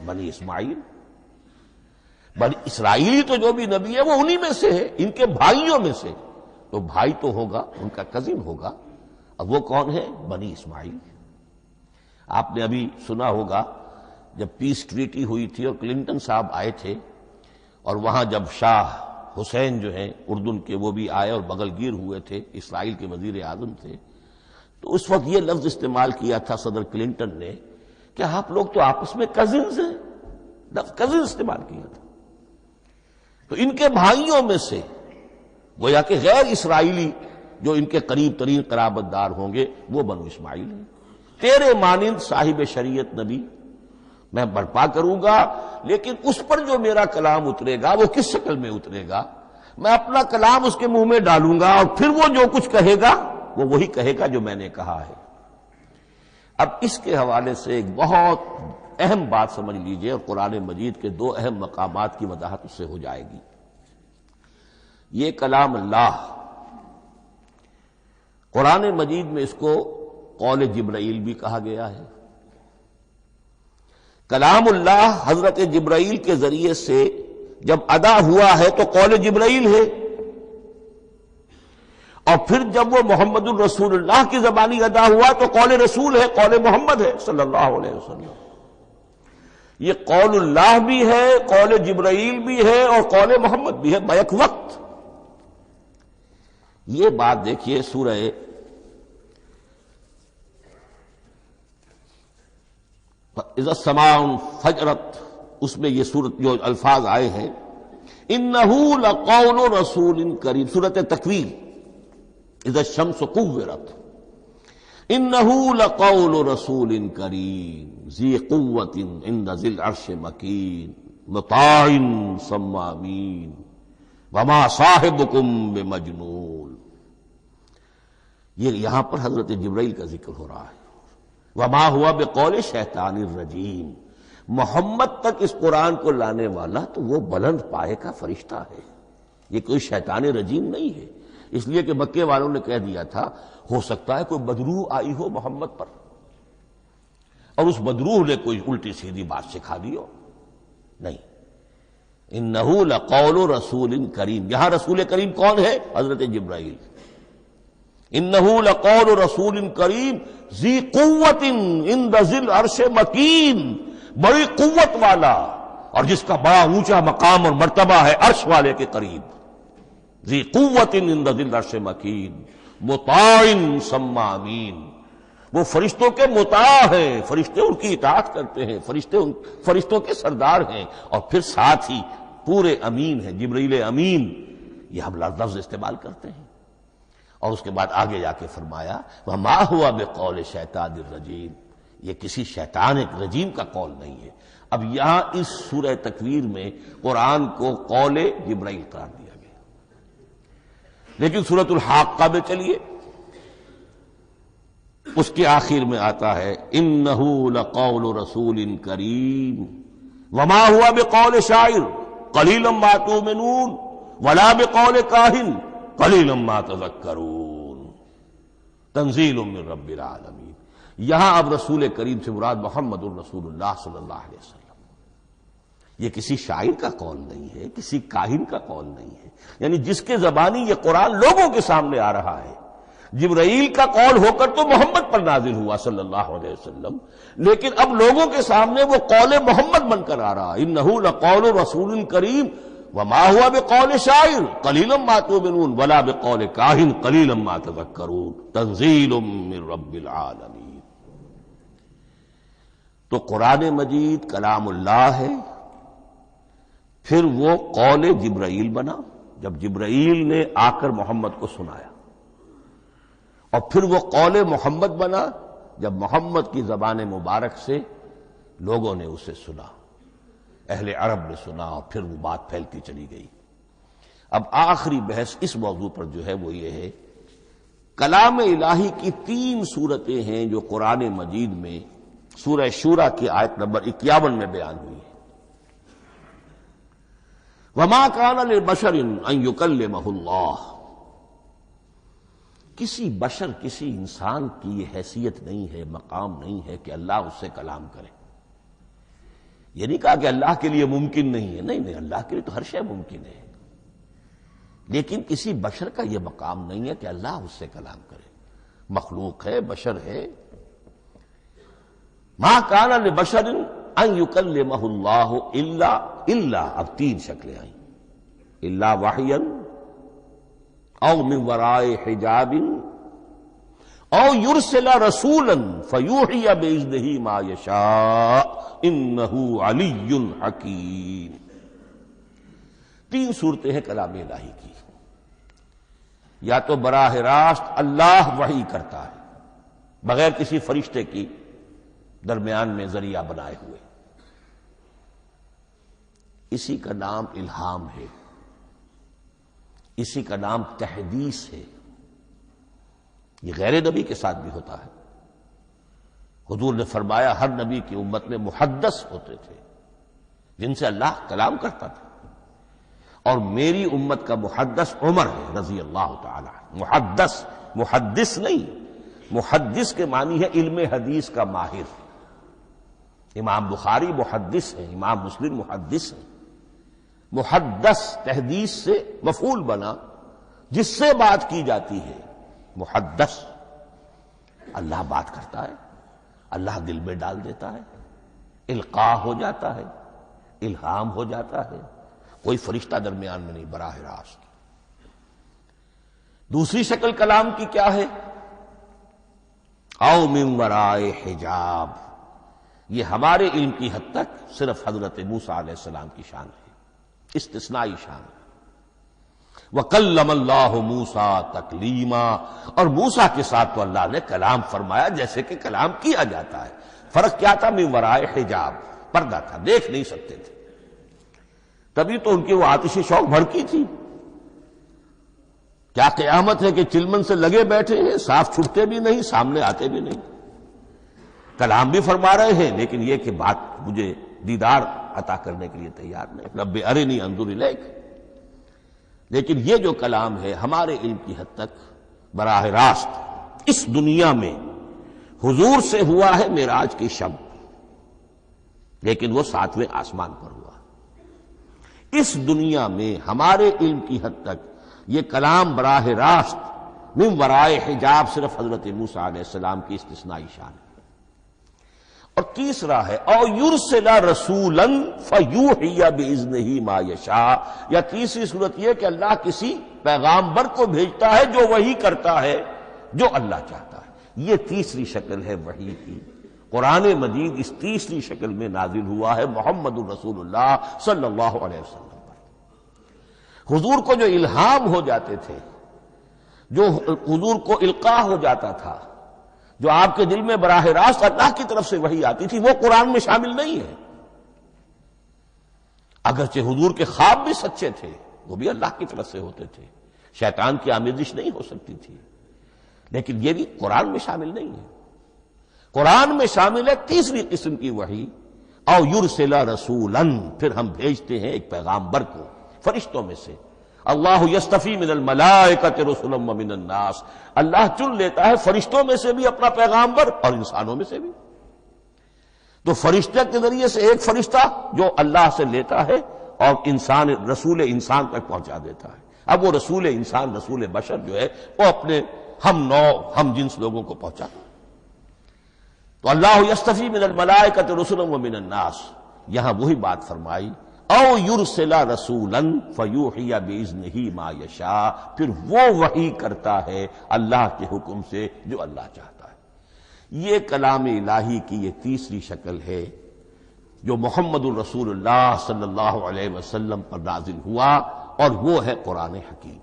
A: بنی اسماعیل۔ بنی اسرائیلی تو جو بھی نبی ہے وہ انہی میں سے ہے، ان کے بھائیوں میں سے، تو بھائی تو ہوگا، ان کا کزن ہوگا، اب وہ کون ہے؟ بنی اسماعیل۔ آپ نے ابھی سنا ہوگا جب پیس ٹریٹی ہوئی تھی اور کلنٹن صاحب آئے تھے، اور وہاں جب شاہ حسین جو ہیں اردن کے وہ بھی آئے اور بغل گیر ہوئے تھے، اسرائیل کے وزیر اعظم تھے، تو اس وقت یہ لفظ استعمال کیا تھا صدر کلنٹن نے کہ آپ لوگ تو آپس میں کزنز ہیں، لفظ کزن استعمال کیا تھا۔ تو ان کے بھائیوں میں سے گویا کہ غیر اسرائیلی جو ان کے قریب ترین قرابت دار ہوں گے وہ بنو اسماعیل ہیں. تیرے مانند صاحب شریعت نبی میں برپا کروں گا، لیکن اس پر جو میرا کلام اترے گا وہ کس شکل میں اترے گا؟ میں اپنا کلام اس کے منہ میں ڈالوں گا اور پھر وہ جو کچھ کہے گا وہ وہی کہے گا جو میں نے کہا ہے. اب اس کے حوالے سے ایک بہت اہم بات سمجھ لیجئے، اور قرآن مجید کے دو اہم مقامات کی وضاحت اس سے ہو جائے گی. یہ کلام اللہ، قرآن مجید میں اس کو قول جبرائیل بھی کہا گیا ہے. کلام اللہ حضرت جبرائیل کے ذریعے سے جب ادا ہوا ہے تو قول جبرائیل ہے، اور پھر جب وہ محمد الرسول اللہ کی زبانی ادا ہوا تو قول رسول ہے، قول محمد ہے صلی اللہ علیہ وسلم. یہ قول اللہ بھی ہے، قول جبرائیل بھی ہے، اور قول محمد بھی ہے بیک وقت. یہ بات دیکھیے سورہ اذا السماء انفجرت، اس میں یہ سورت جو الفاظ آئے ہیں انہ لقول رسول کریم، سورت تکویر اذا الشمس کورت، انہ لقول رسول کریم ذی قوت عند ذی العرش مکین مطاع ثم امین وما صاحبکم بمجنون. یہ یہاں پر حضرت جبرائیل کا ذکر ہو رہا ہے. وما ہوا بقول شیطان الرجیم، محمد تک اس قرآن کو لانے والا تو وہ بلند پائے کا فرشتہ ہے، یہ کوئی شیطان رجیم نہیں ہے. اس لیے کہ مکے والوں نے کہہ دیا تھا ہو سکتا ہے کوئی بدروح آئی ہو محمد پر اور اس بدروح نے کوئی الٹی سیدھی بات سکھا دی ہو. نہیں، انہ لقول رسول کریم، یہاں رسول کریم کون ہے؟ حضرت جبرائیل. انہ لقول رسول کریم ذی قوت عند ذی العرش مکین، بڑی قوت والا اور جس کا بڑا اونچا مقام اور مرتبہ ہے عرش والے کے قریب. ذی قوت عند ذی العرش مکین مطاع ثم امین، وہ فرشتوں کے مطاع ہیں، فرشتے ان کی اطاعت کرتے ہیں، فرشتوں کے سردار ہیں، اور پھر ساتھ ہی پورے امین ہیں. جبرائیل امین یہ ہم لفظ استعمال کرتے ہیں. اور اس کے بعد آگے جا کے فرمایا وما ہوا بقول شیطان الرجیم، یہ کسی شیطان رجیم کا قول نہیں ہے. اب یہاں اس سورہ تکویر میں قرآن کو قول جبرائیل قرار دیا گیا. لیکن سورۃ الحاقہ میں چلیے، اس کے آخر میں آتا ہے انہ لقول رسول کریم وما ہوا بقول شاعر قلیلا ما تؤمنون ولا بقول کاہن قلیلا ما تذکرون تنزیل من رب العالمین. یہاں اب رسول کریم سے مراد محمد الرسول اللہ صلی اللہ علیہ وسلم. یہ کسی شاعر کا قول نہیں ہے، کسی کاہن کا قول نہیں ہے، یعنی جس کے زبانی یہ قرآن لوگوں کے سامنے آ رہا ہے. جبرائیل کا قول ہو کر تو محمد پر نازل ہوا صلی اللہ علیہ وسلم، لیکن اب لوگوں کے سامنے وہ قول محمد بن کر آ رہا. انہ لقول رسول کریم وما ہوا بقول شاعر قلیلا ما تؤمنون ولا بقول کاہن قلیلا ما تذکرون تنزیل من رب العالمین. تو قرآن مجید کلام اللہ ہے، پھر وہ قول جبرائیل بنا جب جبرائیل نے آ کر محمد کو سنایا، اور پھر وہ قول محمد بنا جب محمد کی زبان مبارک سے لوگوں نے اسے سنا، اہل عرب نے سنا، اور پھر وہ بات پھیلتی چلی گئی. اب آخری بحث اس موضوع پر جو ہے وہ یہ ہے، کلام الہی کی 3 صورتیں ہیں جو قرآن مجید میں سورہ شورى کی آیت نمبر 51 میں بیان ہوئی ہے. وما كان لبشر ان يكلمه اللہ، کسی بشر، کسی انسان کی یہ حیثیت نہیں ہے، مقام نہیں ہے کہ اللہ اس سے کلام کرے. یہ نہیں کہا کہ اللہ کے لیے ممکن نہیں ہے، نہیں، اللہ کے لیے تو ہر شے ممکن ہے، لیکن کسی بشر کا یہ مقام نہیں ہے کہ اللہ اس سے کلام کرے. مخلوق ہے، بشر ہے. ما کان لبشر ان یکلمہ اللہ الا اب 3 شکلیں آئیں، الا وحیا او من وراء حجاب او یرسل رسولا فیوحی باذنہ ما یشاء انہ علی حکیم. 3 صورتیں ہیں کلام الہی کی. یا تو براہ راست اللہ وحی کرتا ہے بغیر کسی فرشتے کی درمیان میں ذریعہ بنائے ہوئے، اسی کا نام الہام ہے، اسی کا نام تحدیث ہے۔ یہ غیر نبی کے ساتھ بھی ہوتا ہے۔ حضور نے فرمایا ہر نبی کی امت میں محدث ہوتے تھے جن سے اللہ کلام کرتا تھا، اور میری امت کا محدث عمر ہے رضی اللہ تعالی عنہ۔ محدث نہیں، محدث کے معنی ہے علم حدیث کا ماہر۔ امام بخاری محدث ہیں، امام مسلم محدث ہیں۔ محدث تحدیث سے مفعول بنا جس سے بات کی جاتی ہے، محدث۔ اللہ بات کرتا ہے، اللہ دل میں ڈال دیتا ہے، القاء ہو جاتا ہے، الہام ہو جاتا ہے، کوئی فرشتہ درمیان میں نہیں، براہ راست۔ دوسری شکل کلام کی کیا ہے؟ او من ورائے حجاب، یہ ہمارے علم کی حد تک صرف حضرت موسیٰ علیہ السلام کی شان ہے، استثنائی شان ہے۔ وَكَلَّمَ اللَّهُ مُوسَىٰ تَكْلِيمًا، اور موسیٰ کے ساتھ تو اللہ نے کلام فرمایا جیسے کہ کلام کیا جاتا ہے۔ فرق کیا تھا؟ من ورائے حجاب، پردہ تھا، دیکھ نہیں سکتے تھے، تبھی تو ان کی وہ آتشی شوق بھڑکی تھی۔ کیا قیامت ہے کہ چلمن سے لگے بیٹھے ہیں، صاف چھٹتے بھی نہیں، سامنے آتے بھی نہیں، کلام بھی فرما رہے ہیں، لیکن یہ کہ بات مجھے دیدار عطا کرنے کے لیے تیار نہیں، رب ارنی انظر الیک۔ لیکن یہ جو کلام ہے ہمارے علم کی حد تک براہ راست اس دنیا میں حضور سے ہوا ہے معراج کی شب، لیکن وہ 7ویں آسمان پر ہوا۔ اس دنیا میں ہمارے علم کی حد تک یہ کلام براہ راست من ورائے حجاب صرف حضرت موسیٰ علیہ السلام کی استثنائی شان ہے۔ اور تیسرا ہے او یرسل رسولا فیوحی باذنہ ما یشاء، یا تیسری صورت یہ کہ اللہ کسی پیغامبر کو بھیجتا ہے جو وحی کرتا ہے جو اللہ چاہتا ہے۔ یہ تیسری شکل ہے وحی کی۔ قرآن مجید اس تیسری شکل میں نازل ہوا ہے محمد الرسول اللہ صلی اللہ علیہ وسلم پر۔ حضور کو جو الہام ہو جاتے تھے، جو حضور کو القاء ہو جاتا تھا، جو آپ کے دل میں براہ راست اللہ کی طرف سے وحی آتی تھی، وہ قرآن میں شامل نہیں ہے۔ اگرچہ حضور کے خواب بھی سچے تھے، وہ بھی اللہ کی طرف سے ہوتے تھے، شیطان کی آمیزش نہیں ہو سکتی تھی، لیکن یہ بھی قرآن میں شامل نہیں ہے۔ قرآن میں شامل ہے تیسری قسم کی وحی، او یرسل رسولا، پھر ہم بھیجتے ہیں ایک پیغامبر کو فرشتوں میں سے۔ اللہ یستفی من الملائکۃ رسلا ومن الناس، اللہ چن لیتا ہے فرشتوں میں سے بھی اپنا پیغامبر اور انسانوں میں سے بھی۔ تو فرشتے کے ذریعے سے ایک فرشتہ جو اللہ سے لیتا ہے اور انسان رسول انسان تک پہنچا دیتا ہے۔ اب وہ رسول انسان، رسول بشر جو ہے وہ اپنے ہم نوع ہم جنس لوگوں کو پہنچاتا ہے۔ تو اللہ یستفی من الملائکۃ رسلا ومن الناس، یہاں وہی بات فرمائی او یرسل رسولا فیوحی باذنہ ما یشاء، پھر وہ وحی کرتا ہے اللہ کے حکم سے جو اللہ چاہتا ہے۔ یہ کلام الہی کی یہ تیسری شکل ہے جو محمد الرسول اللہ صلی اللہ علیہ وسلم پر نازل ہوا، اور وہ ہے قرآن حکیم۔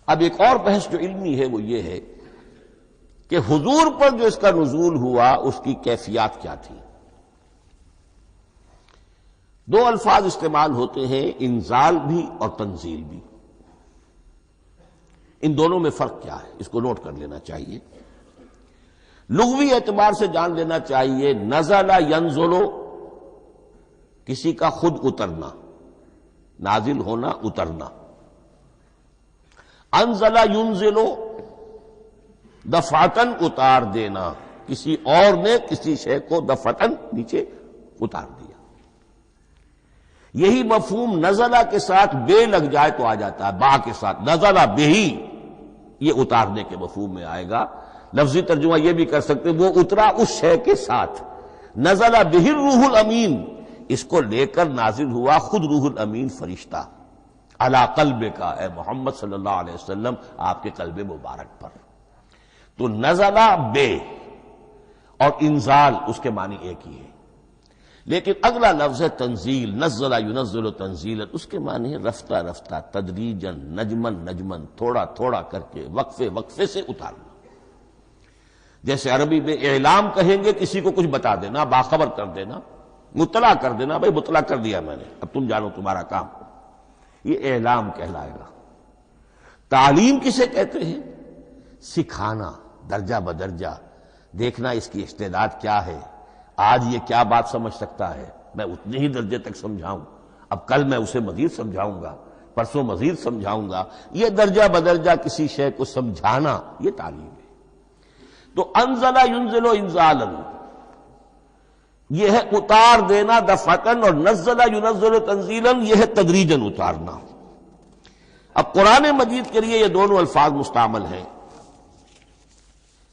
A: اب ایک اور بحث جو علمی ہے وہ یہ ہے کہ حضور پر جو اس کا نزول ہوا اس کی کیفیات کیا تھی۔ دو الفاظ استعمال ہوتے ہیں، انزال بھی اور تنزیل بھی۔ ان دونوں میں فرق کیا ہے اس کو نوٹ کر لینا چاہیے۔ لغوی اعتبار سے جان لینا چاہیے، نزل ینزل کسی کا خود اترنا، نازل ہونا، اترنا۔ انزل ینزل دفعتن اتار دینا، کسی اور نے کسی شے کو دفعتن نیچے اتار دیا۔ یہی مفہوم نزلہ کے ساتھ بے لگ جائے تو آ جاتا ہے، با کے ساتھ نزلہ بہی، یہ اتارنے کے مفہوم میں آئے گا۔ لفظی ترجمہ یہ بھی کر سکتے وہ اترا اس شے کے ساتھ۔ نزلہ بہ الروح الامین، اس کو لے کر نازل ہوا خود روح الامین فرشتہ علی قلبک، اے محمد صلی اللہ علیہ وسلم آپ کے قلب مبارک پر۔ تو نزلہ بے اور انزال اس کے معنی ایک ہی ہے۔ لیکن اگلا لفظ ہے تنزیل، نزل ینزل تنزیلا، اس کے معنی ہے رفتہ رفتہ، تدریجن، نجمن نجمن، تھوڑا تھوڑا کر کے، وقفے وقفے سے اتارنا۔ جیسے عربی میں اعلام کہیں گے، کسی کو کچھ بتا دینا، باخبر کر دینا، مطلع کر دینا، بھائی مطلع کر دیا میں نے، اب تم جانو تمہارا کام، یہ اعلام کہلائے گا۔ تعلیم کسے کہتے ہیں؟ سکھانا، درجہ بدرجہ، دیکھنا اس کی استعداد کیا ہے، آج یہ کیا بات سمجھ سکتا ہے، میں اتنے ہی درجے تک سمجھاؤں، اب کل میں اسے مزید سمجھاؤں گا، پرسوں مزید سمجھاؤں گا، یہ درجہ بدرجہ کسی شے کو سمجھانا، یہ تعلیم ہے۔ تو انزل ینزل انزالا، یہ ہے اتار دینا دفعتاً، اور نزل ینزل تنزیلا، یہ ہے تدریجاً اتارنا۔ اب قرآن مجید کے لیے یہ دونوں الفاظ مستعمل ہیں،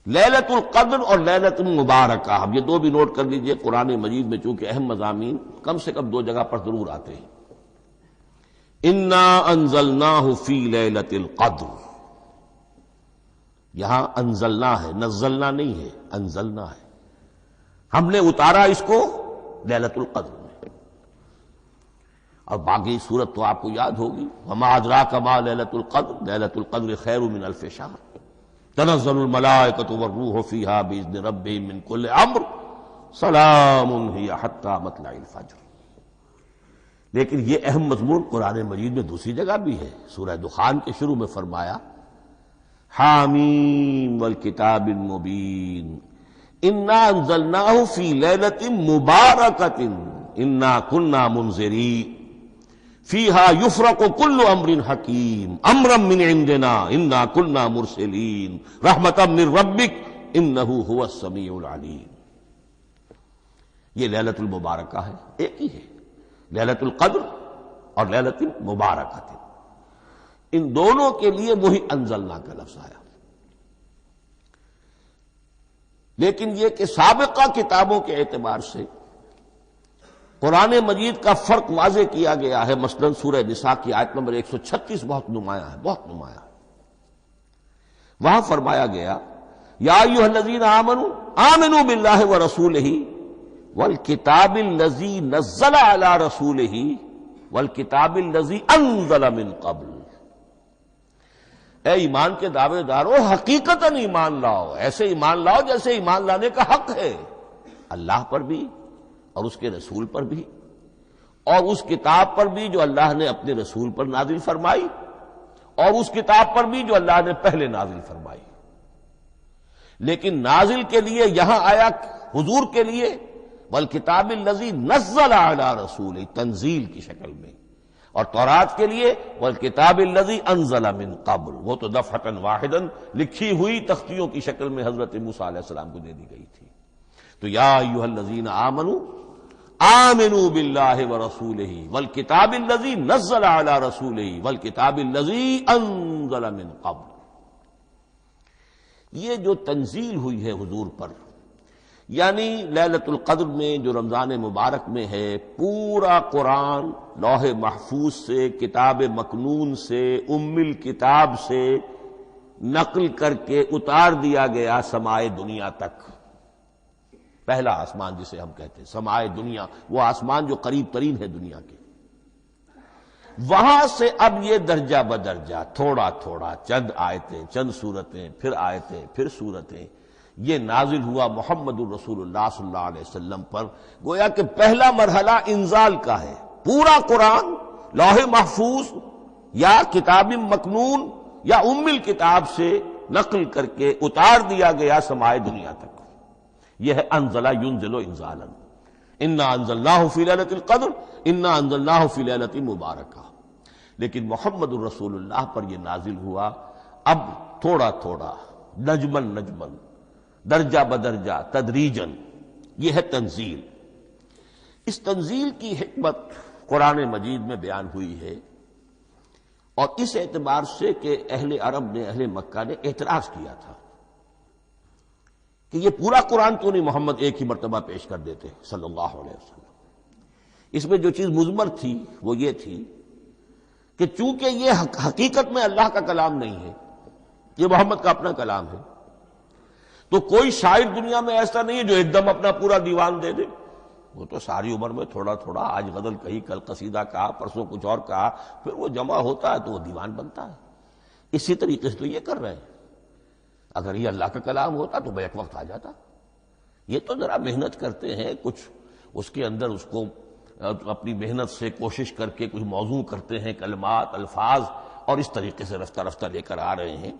A: لیلۃ القدر اور لیلۃ المبارکہ۔ اب یہ دو بھی نوٹ کر لیجئے، قرآن مجید میں چونکہ اہم مضامین کم سے کم دو جگہ پر ضرور آتے ہیں۔ انا انزلناہ فی لیلۃ القدر، یہاں انزلنا ہے، نزلنا نہیں ہے، انزلنا ہے، ہم نے اتارا اس کو لیلۃ القدر میں۔ اور باقی صورت تو آپ کو یاد ہوگی، وما ادراک ما لیلۃ القدر، لیلۃ القدر خیر من الف شہر، تنزل الملائکۃ والروح فیہا باذن ربہم من کل امر، سلام ہی حتی مطلع الفجر۔ لیکن یہ اہم مضمون قرآن مجید میں دوسری جگہ بھی ہے، سورہ دخان کے شروع میں فرمایا حامیم والکتاب المبین انا انزلناہ فی لیلۃ مبارکۃ انا کنا منذرین فیہا یفرق کل امر حکیم امرا من عندنا انا کنا مرسلین رحمتا من ربک انہ هو السمیع العلیم۔ یہ لیلۃ المبارکہ ہے، ایک ہی ہے، لیلۃ القدر اور لیلۃ المبارکہ، ان دونوں کے لیے وہی انزلنا کا لفظ آیا۔ لیکن یہ کہ سابقہ کتابوں کے اعتبار سے قرآن مجید کا فرق واضح کیا گیا ہے، مثلا سورہ نساء کی آیت نمبر 136 بہت نمایاں ہے، بہت نمایاں۔ وہاں فرمایا گیا یا ایھا الذین آمنوا آمنوا باللہ ورسولہ والکتاب الذی نزل علی رسولہ والکتاب الذی انزل من قبل۔ اے ایمان کے دعوے دارو، حقیقتاً ایمان لاؤ، ایسے ایمان لاؤ جیسے ایمان لانے کا حق ہے، اللہ پر بھی اور اس کے رسول پر بھی، اور اس کتاب پر بھی جو اللہ نے اپنے رسول پر نازل فرمائی، اور اس کتاب پر بھی جو اللہ نے پہلے نازل فرمائی۔ لیکن نازل کے لیے یہاں آیا حضور کے لیے والکتاب الذی نزل علی رسولہ، تنزیل کی شکل میں، اور تورات کے لیے والکتاب الذی انزل من قبل، وہ تو دفعۃ واحداً لکھی ہوئی تختیوں کی شکل میں حضرت موسیٰ علیہ السلام کو دے دی گئی تھی۔ تو یا ایھا الذین آمنوا آمنوا باللہ ورسولہ والکتاب الذی نزل علی رسولہ والکتاب الذی انزل من قبل۔ یہ جو تنزیل ہوئی ہے حضور پر، یعنی لیلۃ القدر میں جو رمضان مبارک میں ہے، پورا قرآن لوح محفوظ سے، کتاب مکنون سے، ام الکتاب سے نقل کر کے اتار دیا گیا سمائے دنیا تک۔ پہلا آسمان جسے ہم کہتے ہیں سمائے دنیا، وہ آسمان جو قریب ترین ہے دنیا کے، وہاں سے اب یہ درجہ بدرجہ، تھوڑا تھوڑا، چند آیتیں، چند سورتیں، پھر آیتیں، پھر سورتیں، یہ نازل ہوا محمد الرسول اللہ صلی اللہ علیہ وسلم پر۔ گویا کہ پہلا مرحلہ انزال کا ہے، پورا قرآن لوح محفوظ یا کتاب مکنون یا ام الکتاب سے نقل کر کے اتار دیا گیا سمائے دنیا تک۔ یہ ہے انزل ینزل انزالا، انا انزلناہ فی لیلۃ القدر انا انزلناہ فی لیلۃ مبارکہ۔ لیکن محمد الرسول اللہ پر یہ نازل ہوا اب تھوڑا تھوڑا، نجمن نجمن، درجہ بدرجہ، تدریجن، یہ ہے تنزیل۔ اس تنزیل کی حکمت قرآن مجید میں بیان ہوئی ہے، اور اس اعتبار سے کہ اہل عرب نے، اہل مکہ نے اعتراض کیا تھا کہ یہ پورا قرآن کیوں نہیں محمد ایک ہی مرتبہ پیش کر دیتے صلی اللہ علیہ وسلم۔ اس میں جو چیز مضمر تھی وہ یہ تھی کہ چونکہ یہ حقیقت میں اللہ کا کلام نہیں ہے، یہ محمد کا اپنا کلام ہے، تو کوئی شاعر دنیا میں ایسا نہیں ہے جو ایک دم اپنا پورا دیوان دے دے، وہ تو ساری عمر میں تھوڑا تھوڑا، آج غزل کہی، کل قصیدہ کہا، پرسوں کچھ اور کہا، پھر وہ جمع ہوتا ہے تو وہ دیوان بنتا ہے۔ اسی طریقے سے تو یہ کر رہے ہیں۔ اگر یہ اللہ کا کلام ہوتا تو بیک وقت آ جاتا۔ یہ تو ذرا محنت کرتے ہیں، کچھ اس کے اندر اس کو اپنی محنت سے کوشش کر کے کچھ موضوع کرتے ہیں، کلمات، الفاظ، اور اس طریقے سے رفتہ رفتہ لے کر آ رہے ہیں۔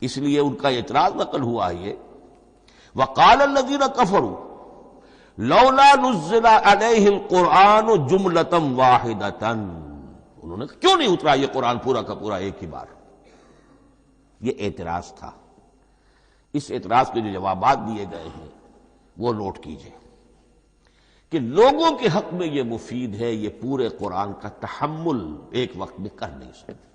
A: اس لیے ان کا اعتراض نقل ہوا ہے یہ، وَقَالَ الَّذِينَ كَفَرُوا لَوْلَا نُزِّلَ عَلَيْهِ الْقُرْآنُ جُمْلَةً وَاحِدَةً، انہوں نے کیوں نہیں اترا یہ قرآن پورا کا پورا ایک ہی بار؟ یہ اعتراض تھا۔ اس اعتراض کے جو جوابات دیے گئے ہیں وہ نوٹ کیجئے کہ لوگوں کے حق میں یہ مفید ہے، یہ پورے قرآن کا تحمل ایک وقت میں کر نہیں سکتے۔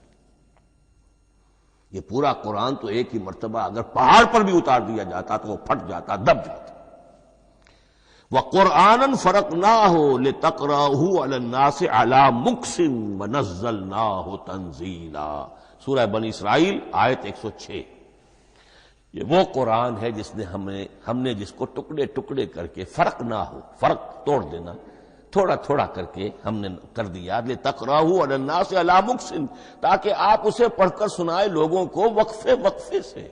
A: یہ پورا قرآن تو ایک ہی مرتبہ اگر پہاڑ پر بھی اتار دیا جاتا تو وہ پھٹ جاتا، دب جاتا۔ وَقُرْآنًا فَرَقْنَاهُ لِتَقْرَأَهُ عَلَى النَّاسِ عَلَى مُكْثٍ وَنَزَّلْنَاهُ تَنزِيلًا، سورہ بنی اسرائیل آیت 106۔ یہ وہ قرآن ہے جس نے ہم نے جس کو ٹکڑے ٹکڑے کر کے، فرق نہ ہو، فرق توڑ دینا، تھوڑا تھوڑا کر کے ہم نے کر دیا، لِتَقْرَأَهُ عَلَى النَّاسِ عَلَى مُكْثٍ، تاکہ آپ اسے پڑھ کر سنائے لوگوں کو وقفے وقفے سے،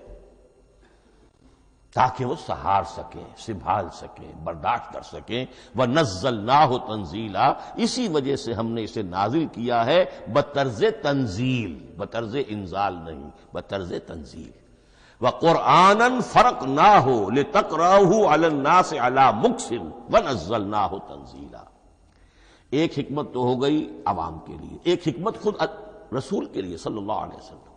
A: تاکہ وہ سہار سکیں، سنبھال سکیں، برداشت کر سکیں۔ وَنَزَّلْنَاهُ تَنزِيلًا، اسی وجہ سے ہم نے اسے نازل کیا ہے بطرز تنزیل، بطرز انزال نہیں، بطرز تنزیل۔ وَقُرْآنًا فَرَقْنَاهُ لِتَقْرَأَهُ عَلَى النَّاسِ عَلَى مُكْثٍ وَنَزَّلْنَاهُ تَنزِيلًا۔ ایک حکمت تو ہو گئی عوام کے لیے، ایک حکمت خود رسول کے لیے صلی اللہ علیہ وسلم۔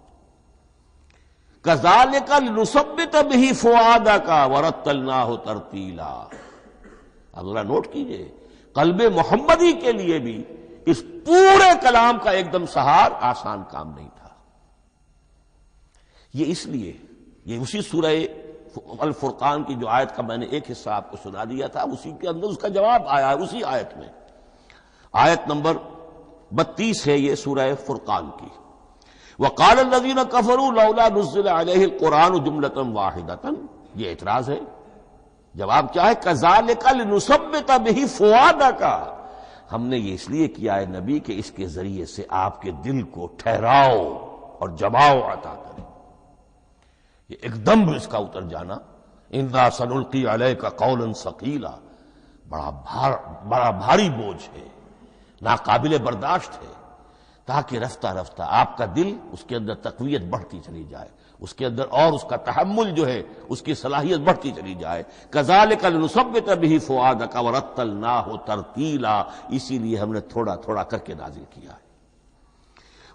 A: كَذَلِكَ لِنُثَبِّتَ بِهِ فُؤَادَكَ وَرَتَّلْنَاهُ تَرْتِيلًا۔ اب ذرا نوٹ کیجئے، قلب محمدی کے لیے بھی اس پورے کلام کا ایک دم سہار آسان کام نہیں تھا۔ یہ اس لیے، یہ اسی سورہ الفرقان کی جو آیت کا میں نے ایک حصہ آپ کو سنا دیا تھا، اسی کے اندر اس کا جواب آیا ہے، اسی آیت میں، آیت نمبر 32 ہے یہ سورہ فرقان کی۔ وَقَالَ الَّذِينَ كَفَرُوا لَوْلَا نُزِّلَ عَلَيْهِ الْقُرْآنُ جُمْلَةً وَاحِدَةً، یہ اعتراض ہے۔ جواب کیا ہے؟ كَذَلِكَ لِنُثَبِّتَ بِهِ فُؤَادَكَ، ہم نے یہ اس لیے کیا ہے نبی کہ اس کے ذریعے سے آپ کے دل کو ٹھہراؤ اور جماؤ عطا کریں، یہ ایک دم اس کا اتر جانا۔ اِنَّا سَنُلْقِي عَلَيْكَ قَوْلًا ثَقِيلًا، بڑا بھاری بوجھ ہے، ناقابل برداشت ہے، تاکہ رفتہ رفتہ آپ کا دل، اس کے اندر تقویت بڑھتی چلی جائے، اس کے اندر اور اس کا تحمل جو ہے اس کی صلاحیت بڑھتی چلی جائے۔ كَذَلِكَ لِنُثَبِّتَ بِهِ فُؤَادَكَ وَرَتَّلْنَاهُ تَرْتِيلًا، اسی لیے ہم نے تھوڑا تھوڑا کر کے نازل کیا ہے۔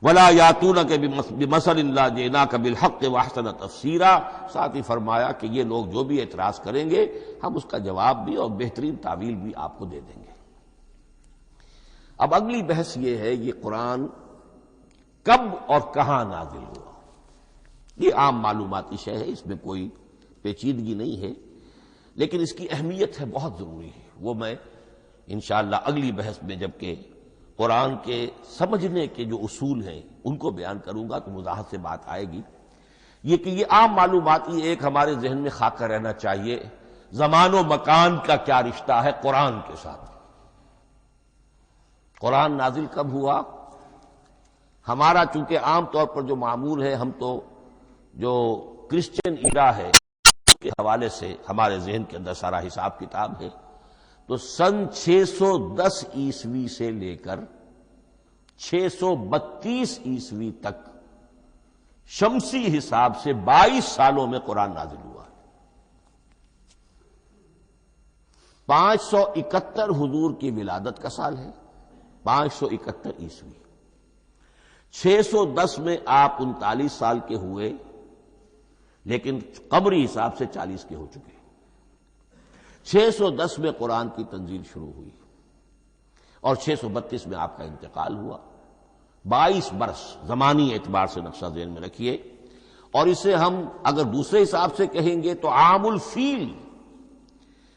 A: وَلَا يَأْتُونَكَ بِمَثَلٍ إِلَّا جِئْنَاكَ بِالْحَقِّ وَأَحْسَنَ تَفْسِيرًا، ساتھ ہی فرمایا کہ یہ لوگ جو بھی اعتراض کریں گے ہم اس کا جواب بھی اور بہترین تعویل بھی آپ کو دے دیں گے۔ اب اگلی بحث یہ ہے، یہ قرآن کب اور کہاں نازل ہوا؟ یہ عام معلوماتی شے ہے، اس میں کوئی پیچیدگی نہیں ہے، لیکن اس کی اہمیت ہے، بہت ضروری ہے، وہ میں انشاءاللہ اگلی بحث میں جبکہ قرآن کے سمجھنے کے جو اصول ہیں ان کو بیان کروں گا تو وضاحت سے بات آئے گی۔ یہ کہ یہ عام معلوماتی ایک ہمارے ذہن میں خاکہ رہنا چاہیے، زمان و مکان کا کیا رشتہ ہے قرآن کے ساتھ۔ قرآن نازل کب ہوا؟ ہمارا چونکہ عام طور پر جو معمول ہے، ہم تو جو کرسچن ایرا ہے اس کے حوالے سے ہمارے ذہن کے اندر سارا حساب کتاب ہے، تو سن 610 عیسوی سے لے کر 632 عیسوی تک شمسی حساب سے 22 سالوں میں قرآن نازل ہوا ہے۔ 571 حضور کی ولادت کا سال ہے، 571 عیسوی۔ 610 میں آپ 39 سال کے ہوئے، لیکن قمری حساب سے 40 کے ہو چکے۔ 610 میں قرآن کی تنزیل شروع ہوئی اور 632 میں آپ کا انتقال ہوا۔ 22 برس زمانی اعتبار سے نقشہ ذہن میں رکھیے، اور اسے ہم اگر دوسرے حساب سے کہیں گے تو عام الفیل،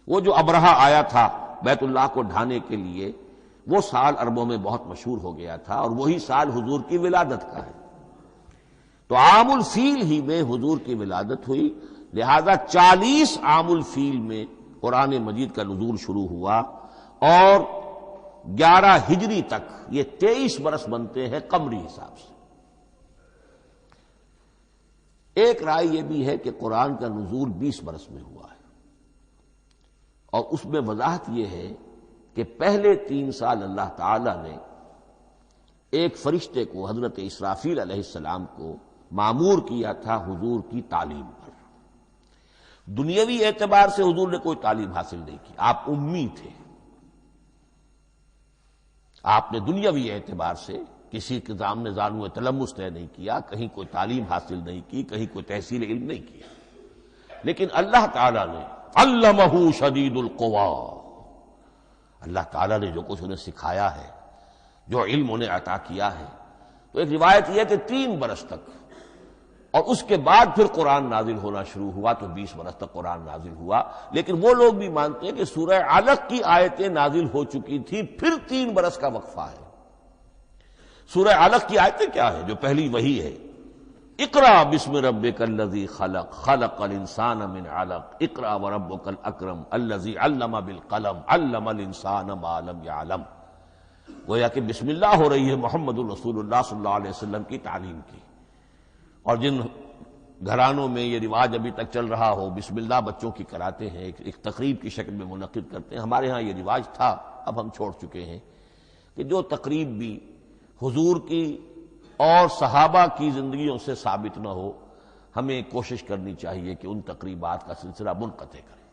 A: وہ جو ابرہہ آیا تھا بیت اللہ کو ڈھانے کے لیے، وہ سال عربوں میں بہت مشہور ہو گیا تھا، اور وہی سال حضور کی ولادت کا ہے، تو عام الفیل ہی میں حضور کی ولادت ہوئی، لہذا 40 عام الفیل میں قرآن مجید کا نزول شروع ہوا، اور 11 ہجری تک یہ 23 برس بنتے ہیں قمری حساب سے۔ ایک رائے یہ بھی ہے کہ قرآن کا نزول 20 برس میں ہوا ہے، اور اس میں وضاحت یہ ہے کہ پہلے 3 سال اللہ تعالی نے ایک فرشتے کو حضرت اسرافیل علیہ السلام کو مامور کیا تھا حضور کی تعلیم پر۔ دنیاوی اعتبار سے حضور نے کوئی تعلیم حاصل نہیں کی، آپ امی تھے، آپ نے دنیاوی اعتبار سے کسی کے سامنے زانو تلمس طے نہیں کیا، کہیں کوئی تعلیم حاصل نہیں کی، کہیں کوئی تحصیل علم نہیں کیا، لیکن اللہ تعالی نے علمہ شدید القوا، اللہ تعالی نے جو کچھ انہیں سکھایا ہے، جو علم انہیں عطا کیا ہے، تو ایک روایت یہ ہے کہ 3 برس تک، اور اس کے بعد پھر قرآن نازل ہونا شروع ہوا تو 20 برس تک قرآن نازل ہوا۔ لیکن وہ لوگ بھی مانتے ہیں کہ سورہ علق کی آیتیں نازل ہو چکی تھی، پھر 3 برس کا وقفہ ہے۔ سورہ علق کی آیتیں کیا ہے؟ جو پہلی وحی ہے، اقرأ بسم ربک الذی خلق خلق الانسان من علق اقرأ وربک الاکرم الذی علم بالقلم علم الانسان ما لم یعلم، گویا کہ بسم اللہ ہو رہی ہے محمد الرسول اللہ صلی اللہ علیہ وسلم کی تعلیم کی۔ اور جن گھرانوں میں یہ رواج ابھی تک چل رہا ہو، بسم اللہ بچوں کی کراتے ہیں، ایک تقریب کی شکل میں منعقد کرتے ہیں، ہمارے ہاں یہ رواج تھا، اب ہم چھوڑ چکے ہیں، کہ جو تقریب بھی حضور کی اور صحابہ کی زندگیوں سے ثابت نہ ہو، ہمیں کوشش کرنی چاہیے کہ ان تقریبات کا سلسلہ منقطع کریں۔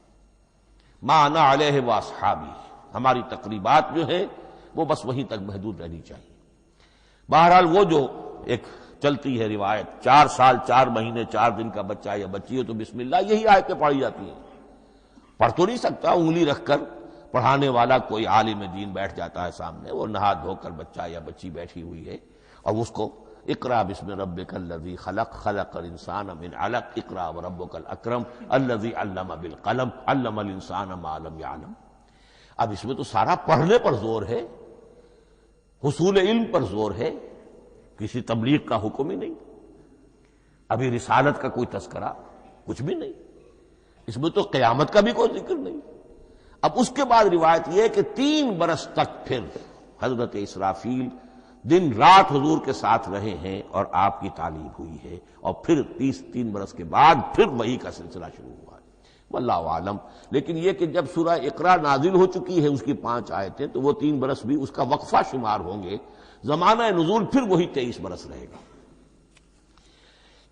A: ما انا علیہ واصحابی، ہماری تقریبات جو ہیں وہ بس وہیں تک محدود رہنی چاہیے۔ بہرحال وہ جو ایک چلتی ہے روایت، 4 سال 4 مہینے 4 دن کا بچہ یا بچی ہو تو بسم اللہ یہی آیتیں پڑھی جاتی ہیں، پڑھ تو نہیں سکتا، انگلی رکھ کر پڑھانے والا کوئی عالم دین بیٹھ جاتا ہے سامنے، وہ نہا دھو کر بچہ یا بچی بیٹھی ہوئی ہے، اور اس کو اقرأ بسم ربک الذی خلق خلق الانسان من علق اقرأ وربک الاکرم الذی علم بالقلم علم الانسان ما لم یعلم۔ اب اس میں تو سارا پڑھنے پر زور ہے، حصول علم پر زور ہے، کسی تبلیغ کا حکم ہی نہیں، ابھی رسالت کا کوئی تذکرہ کچھ بھی نہیں، اس میں تو قیامت کا بھی کوئی ذکر نہیں۔ اب اس کے بعد روایت یہ ہے کہ 3 برس تک پھر حضرت اسرافیل دن رات حضور کے ساتھ رہے ہیں اور آپ کی تعلیم ہوئی ہے، اور پھر 3 برس کے بعد پھر وحی کا سلسلہ شروع ہوا ہے، واللہ عالم۔ لیکن یہ کہ جب سورہ اقرا نازل ہو چکی ہے اس کی 5 آیتیں، تو وہ 3 برس بھی اس کا وقفہ شمار ہوں گے، زمانہ نزول پھر وہی 23 برس رہے گا۔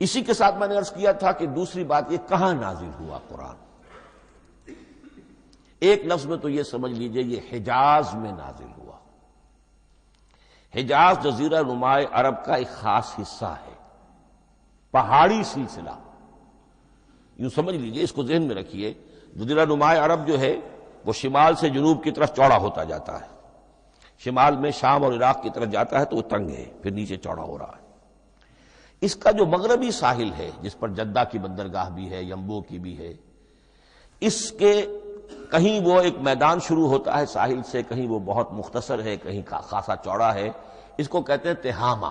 A: اسی کے ساتھ میں نے عرض کیا تھا کہ دوسری بات یہ کہاں نازل ہوا قرآن۔ ایک لفظ میں تو یہ سمجھ لیجئے یہ حجاز میں نازل ہوا۔ حجاز جزیرہ نماء عرب کا ایک خاص حصہ ہے، پہاڑی سلسلہ، یوں سمجھ لیجئے، اس کو ذہن میں رکھیے۔ جزیرہ نماء عرب جو ہے وہ شمال سے جنوب کی طرف چوڑا ہوتا جاتا ہے، شمال میں شام اور عراق کی طرف جاتا ہے تو وہ تنگ ہے، پھر نیچے چوڑا ہو رہا ہے۔ اس کا جو مغربی ساحل ہے جس پر جدہ کی بندرگاہ بھی ہے، ینبو کی بھی ہے، اس کے کہیں وہ ایک میدان شروع ہوتا ہے ساحل سے، کہیں وہ بہت مختصر ہے، کہیں خاصا چوڑا ہے، اس کو کہتے ہیں تہامہ۔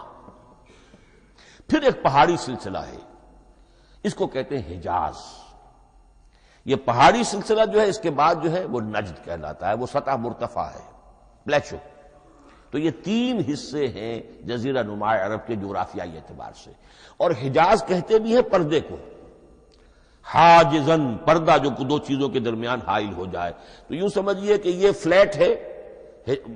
A: پھر ایک پہاڑی سلسلہ ہے، اس کو کہتے ہیں حجاز۔ یہ پہاڑی سلسلہ جو ہے اس کے بعد جو ہے وہ نجد کہلاتا ہے، وہ سطح مرتفع ہے، پلیشو۔ تو یہ 3 حصے ہیں جزیرہ نماء عرب کے جغرافیائی اعتبار سے، اور حجاز کہتے بھی ہیں پردے کو، حاجزن، پردہ جو 2 چیزوں کے درمیان حائل ہو جائے۔ تو یوں سمجھیے کہ یہ فلیٹ ہے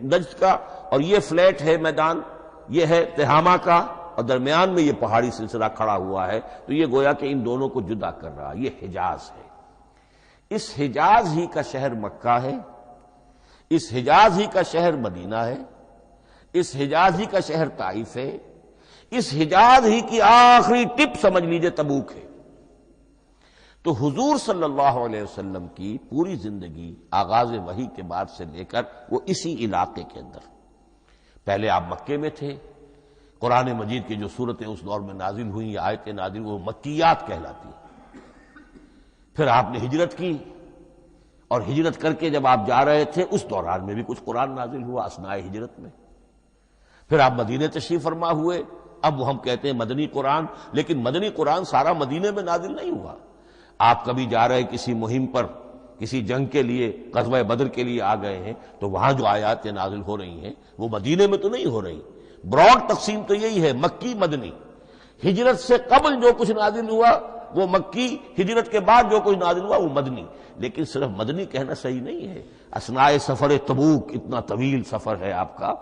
A: نجد کا، اور یہ فلیٹ ہے میدان، یہ ہے تہامہ کا، اور درمیان میں یہ پہاڑی سلسلہ کھڑا ہوا ہے، تو یہ گویا کہ ان دونوں کو جدا کر رہا، یہ حجاز ہے۔ اس حجاز ہی کا شہر مکہ ہے، اس حجاز ہی کا شہر مدینہ ہے، اس حجاز ہی کا شہر طائف ہے، اس حجاز ہی کی آخری ٹپ سمجھ لیجئے تبوک ہے۔ تو حضور صلی اللہ علیہ وسلم کی پوری زندگی آغاز وحی کے بعد سے لے کر وہ اسی علاقے کے اندر، پہلے آپ مکے میں تھے، قرآن مجید کی جو صورتیں اس دور میں نازل ہوئیں، آیتیں نازل وہ مکیات کہلاتی ہیں۔ پھر آپ نے ہجرت کی، اور ہجرت کر کے جب آپ جا رہے تھے اس دوران میں بھی کچھ قرآن نازل ہوا اثناء ہجرت میں۔ پھر آپ مدینے تشریف فرما ہوئے، اب وہ ہم کہتے ہیں مدنی قرآن، لیکن مدنی قرآن سارا مدینے میں نازل نہیں ہوا۔ آپ کبھی جا رہے کسی مہم پر کسی جنگ کے لیے، غزوہ بدر کے لیے آ گئے ہیں، تو وہاں جو آیات نازل ہو رہی ہیں وہ مدینے میں تو نہیں ہو رہی. براڈ تقسیم تو یہی ہے، مکی مدنی. ہجرت سے قبل جو کچھ نازل ہوا وہ مکی، ہجرت کے بعد جو کچھ نازل ہوا وہ مدنی. لیکن صرف مدنی کہنا صحیح نہیں ہے. اثناء سفر تبوک، اتنا طویل سفر ہے آپ کا،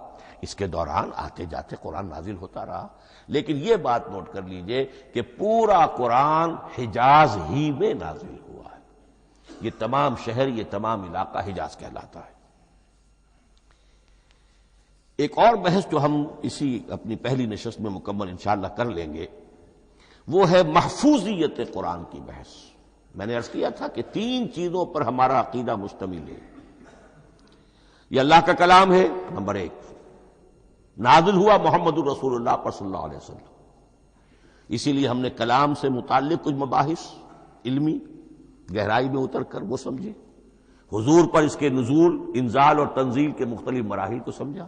A: اس کے دوران آتے جاتے قرآن نازل ہوتا رہا. لیکن یہ بات نوٹ کر لیجئے کہ پورا قرآن حجاز ہی میں نازل ہوا ہے. یہ تمام شہر، یہ تمام علاقہ حجاز کہلاتا ہے. ایک اور بحث جو ہم اسی اپنی پہلی نشست میں مکمل انشاءاللہ کر لیں گے وہ ہے محفوظیت قرآن کی بحث. میں نے عرض کیا تھا کہ 3 چیزوں پر ہمارا عقیدہ مشتمل ہے. یہ اللہ کا کلام ہے، نمبر 1. نازل ہوا محمد الرسول اللہ پر صلی اللہ علیہ وسلم، اسی لیے ہم نے کلام سے متعلق کچھ مباحث علمی گہرائی میں اتر کر وہ سمجھے. حضور پر اس کے نزول، انزال اور تنزیل کے مختلف مراحل کو سمجھا.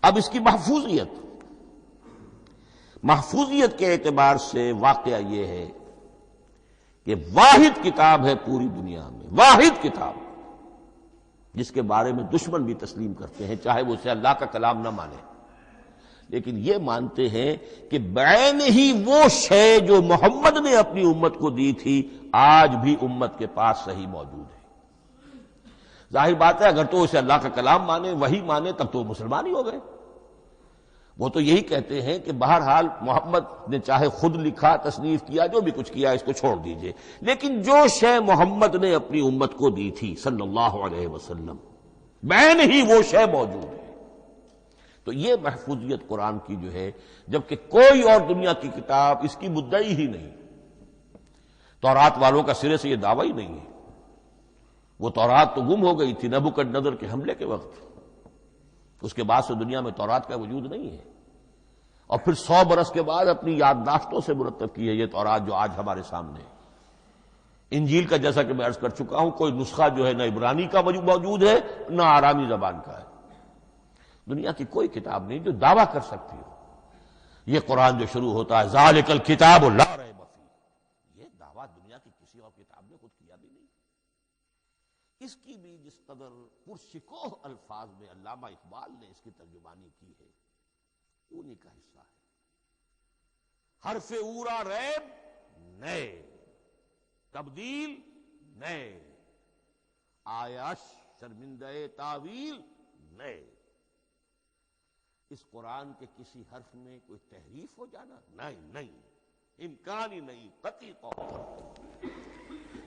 A: اب اس کی محفوظیت کے اعتبار سے واقعہ یہ ہے کہ واحد کتاب ہے پوری دنیا میں، واحد کتاب جس کے بارے میں دشمن بھی تسلیم کرتے ہیں، چاہے وہ اسے اللہ کا کلام نہ مانے، لیکن یہ مانتے ہیں کہ بعین ہی وہ شے جو محمد نے اپنی امت کو دی تھی آج بھی امت کے پاس صحیح موجود ہے. ظاہر بات ہے اگر تو اسے اللہ کا کلام مانے، وہی مانے، تب تو مسلمان ہی ہو گئے. وہ تو یہی کہتے ہیں کہ بہرحال محمد نے چاہے خود لکھا، تصنیف کیا، جو بھی کچھ کیا اس کو چھوڑ دیجئے، لیکن جو شے محمد نے اپنی امت کو دی تھی صلی اللہ علیہ وسلم بعین ہی وہ شے موجود ہے. تو یہ محفوظیت قرآن کی جو ہے، جبکہ کوئی اور دنیا کی کتاب اس کی مدعی ہی نہیں. تورات والوں کا سرے سے یہ دعویٰ ہی نہیں ہے. وہ تورات تو گم ہو گئی تھی نبوکدنضر کے حملے کے وقت، اس کے بعد سے دنیا میں تورات کا وجود نہیں ہے. اور پھر 100 برس کے بعد اپنی یادداشتوں سے مرتب کی ہے یہ تورات جو آج ہمارے سامنے ہے. انجیل کا جیسا کہ میں عرض کر چکا ہوں کوئی نسخہ جو ہے نہ عبرانی کا موجود ہے نہ آرامی زبان کا ہے. دنیا کی کوئی کتاب نہیں جو دعویٰ کر سکتی ہو. یہ قرآن جو شروع ہوتا ہے ذالک الکتاب لا ریب فیہ، یہ دعویٰ دنیا کی کسی اور کتاب نے خود کیا بھی نہیں. اس کی بھی جس قدر پرشکوہ الفاظ میں علامہ اقبال نے اس کی ترجمانی کی ہے انہی کا حصہ ہے. حرف اورا ریب نئے، تبدیل نئے، آیش شرمندہ تعویل نئے. اس قرآن کے کسی حرف میں کوئی تحریف ہو جانا نہیں، امکان ہی نہیں. قطعی طور پر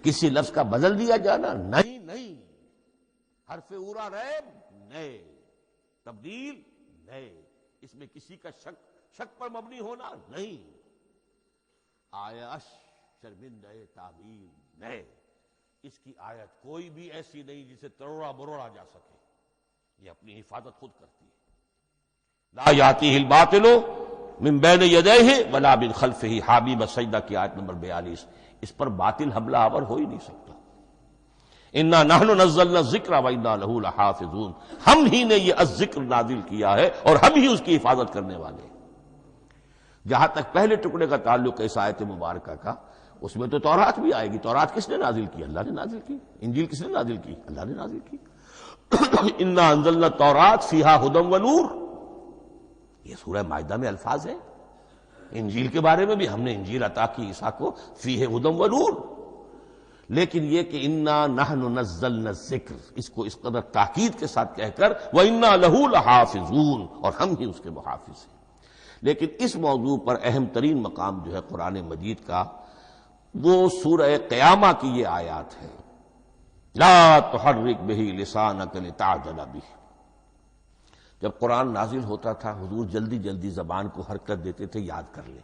A: کسی لفظ کا بدل دیا جانا نہیں. حرف اورا ریب نئے، تبدیل نئے، اس میں کسی کا شک پر مبنی ہونا نہیں. آیش شرمندہ تعویل نئے. اس کی آیت کوئی بھی ایسی نہیں جسے تروڑا مروڑا جا سکے. یہ اپنی حفاظت خود کرتی ہے. لا یاتیہ الباطل من بین یدیہ ولا من خلفہ، حامیم السجدہ کی آیت نمبر 42. اس پر باطل حملہ آور ہو ہی نہیں سکتا. انا نحن نزلنا الذکر وانا لہ لحافظون، ہم ہی نے یہ الذکر نازل کیا ہے اور ہم ہی اس کی حفاظت کرنے والے. جہاں تک پہلے ٹکڑے کا تعلق ہے اس آیت مبارکہ کا، اس میں تو تورات بھی آئے گی. تورات کس نے نازل کی؟ اللہ نے نازل کی. انجیل کس نے نازل کی؟ اللہ نے نازل کی. انا انزلنا التوراۃ فیہا ھدی ونور، یہ سورہ مائدہ میں الفاظ ہیں. انجیل کے بارے میں بھی ہم نے انجیل عطا کی عیسیٰ کو، فیہ ھدی ونور. لیکن یہ کہ انا نحن نزلنا الذکر، اس کو اس قدر تاکید کے ساتھ کہہ کر وانا لہ لحافظون، اور ہم ہی اس کے محافظ ہیں. لیکن اس موضوع پر اہم ترین مقام جو ہے قرآن مجید کا وہ سورہ قیامہ کی یہ آیات ہے. لا تحرک بہ لسانک لتعجل بہ. جب قرآن نازل ہوتا تھا حضور جلدی جلدی زبان کو حرکت دیتے تھے، یاد کر لیں،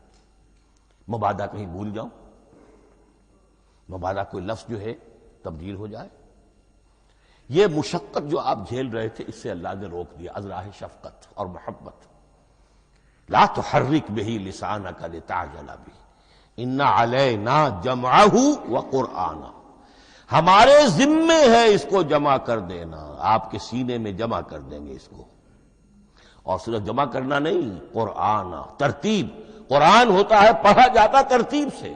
A: مبادا کہیں بھول جاؤں، مبادا کوئی لفظ جو ہے تبدیل ہو جائے. یہ مشقت جو آپ جھیل رہے تھے اس سے اللہ نے روک دیا از راہ شفقت اور محبت. لا تحرک بہ لسانک لتعجل بہ ان علینا جمعہ وقرآنہ، ہمارے ذمے ہے اس کو جمع کر دینا، آپ کے سینے میں جمع کر دیں گے اس کو. اور صرف جمع کرنا نہیں، قرآن ترتیب. قرآن ہوتا ہے پڑھا جاتا ترتیب سے.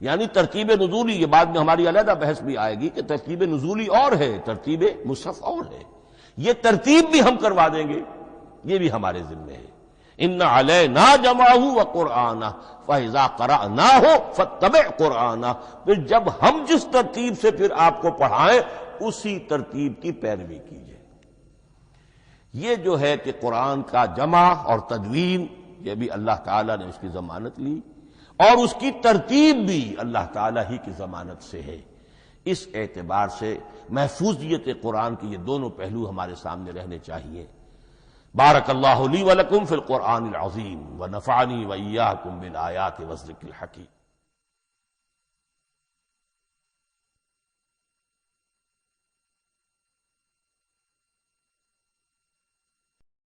A: یعنی ترتیب نزولی، یہ بعد میں ہماری علیحدہ بحث بھی آئے گی کہ ترتیب نزولی اور ہے، ترتیب مصحف اور ہے، یہ ترتیب بھی ہم کروا دیں گے، یہ بھی ہمارے ذمہ ہے۔ ان علینا جمعہ وقرآنہ فاذا قرأناہ فاتبع قرآنہ، پھر جب ہم جس ترتیب سے پھر آپ کو پڑھائیں اسی ترتیب کی پیروی کیجیے۔ یہ جو ہے کہ قرآن کا جمع اور تدوین، یہ بھی اللہ تعالیٰ نے اس کی ضمانت لی، اور اس کی ترتیب بھی اللہ تعالیٰ ہی کی ضمانت سے ہے۔ اس اعتبار سے محفوظیت قرآن کے یہ دونوں پہلو ہمارے سامنے رہنے چاہیے۔ بارک اللہ لی ولکم فی القرآن العظیم ونفعنی وإیاکم بالآیات والذکر الحکیم۔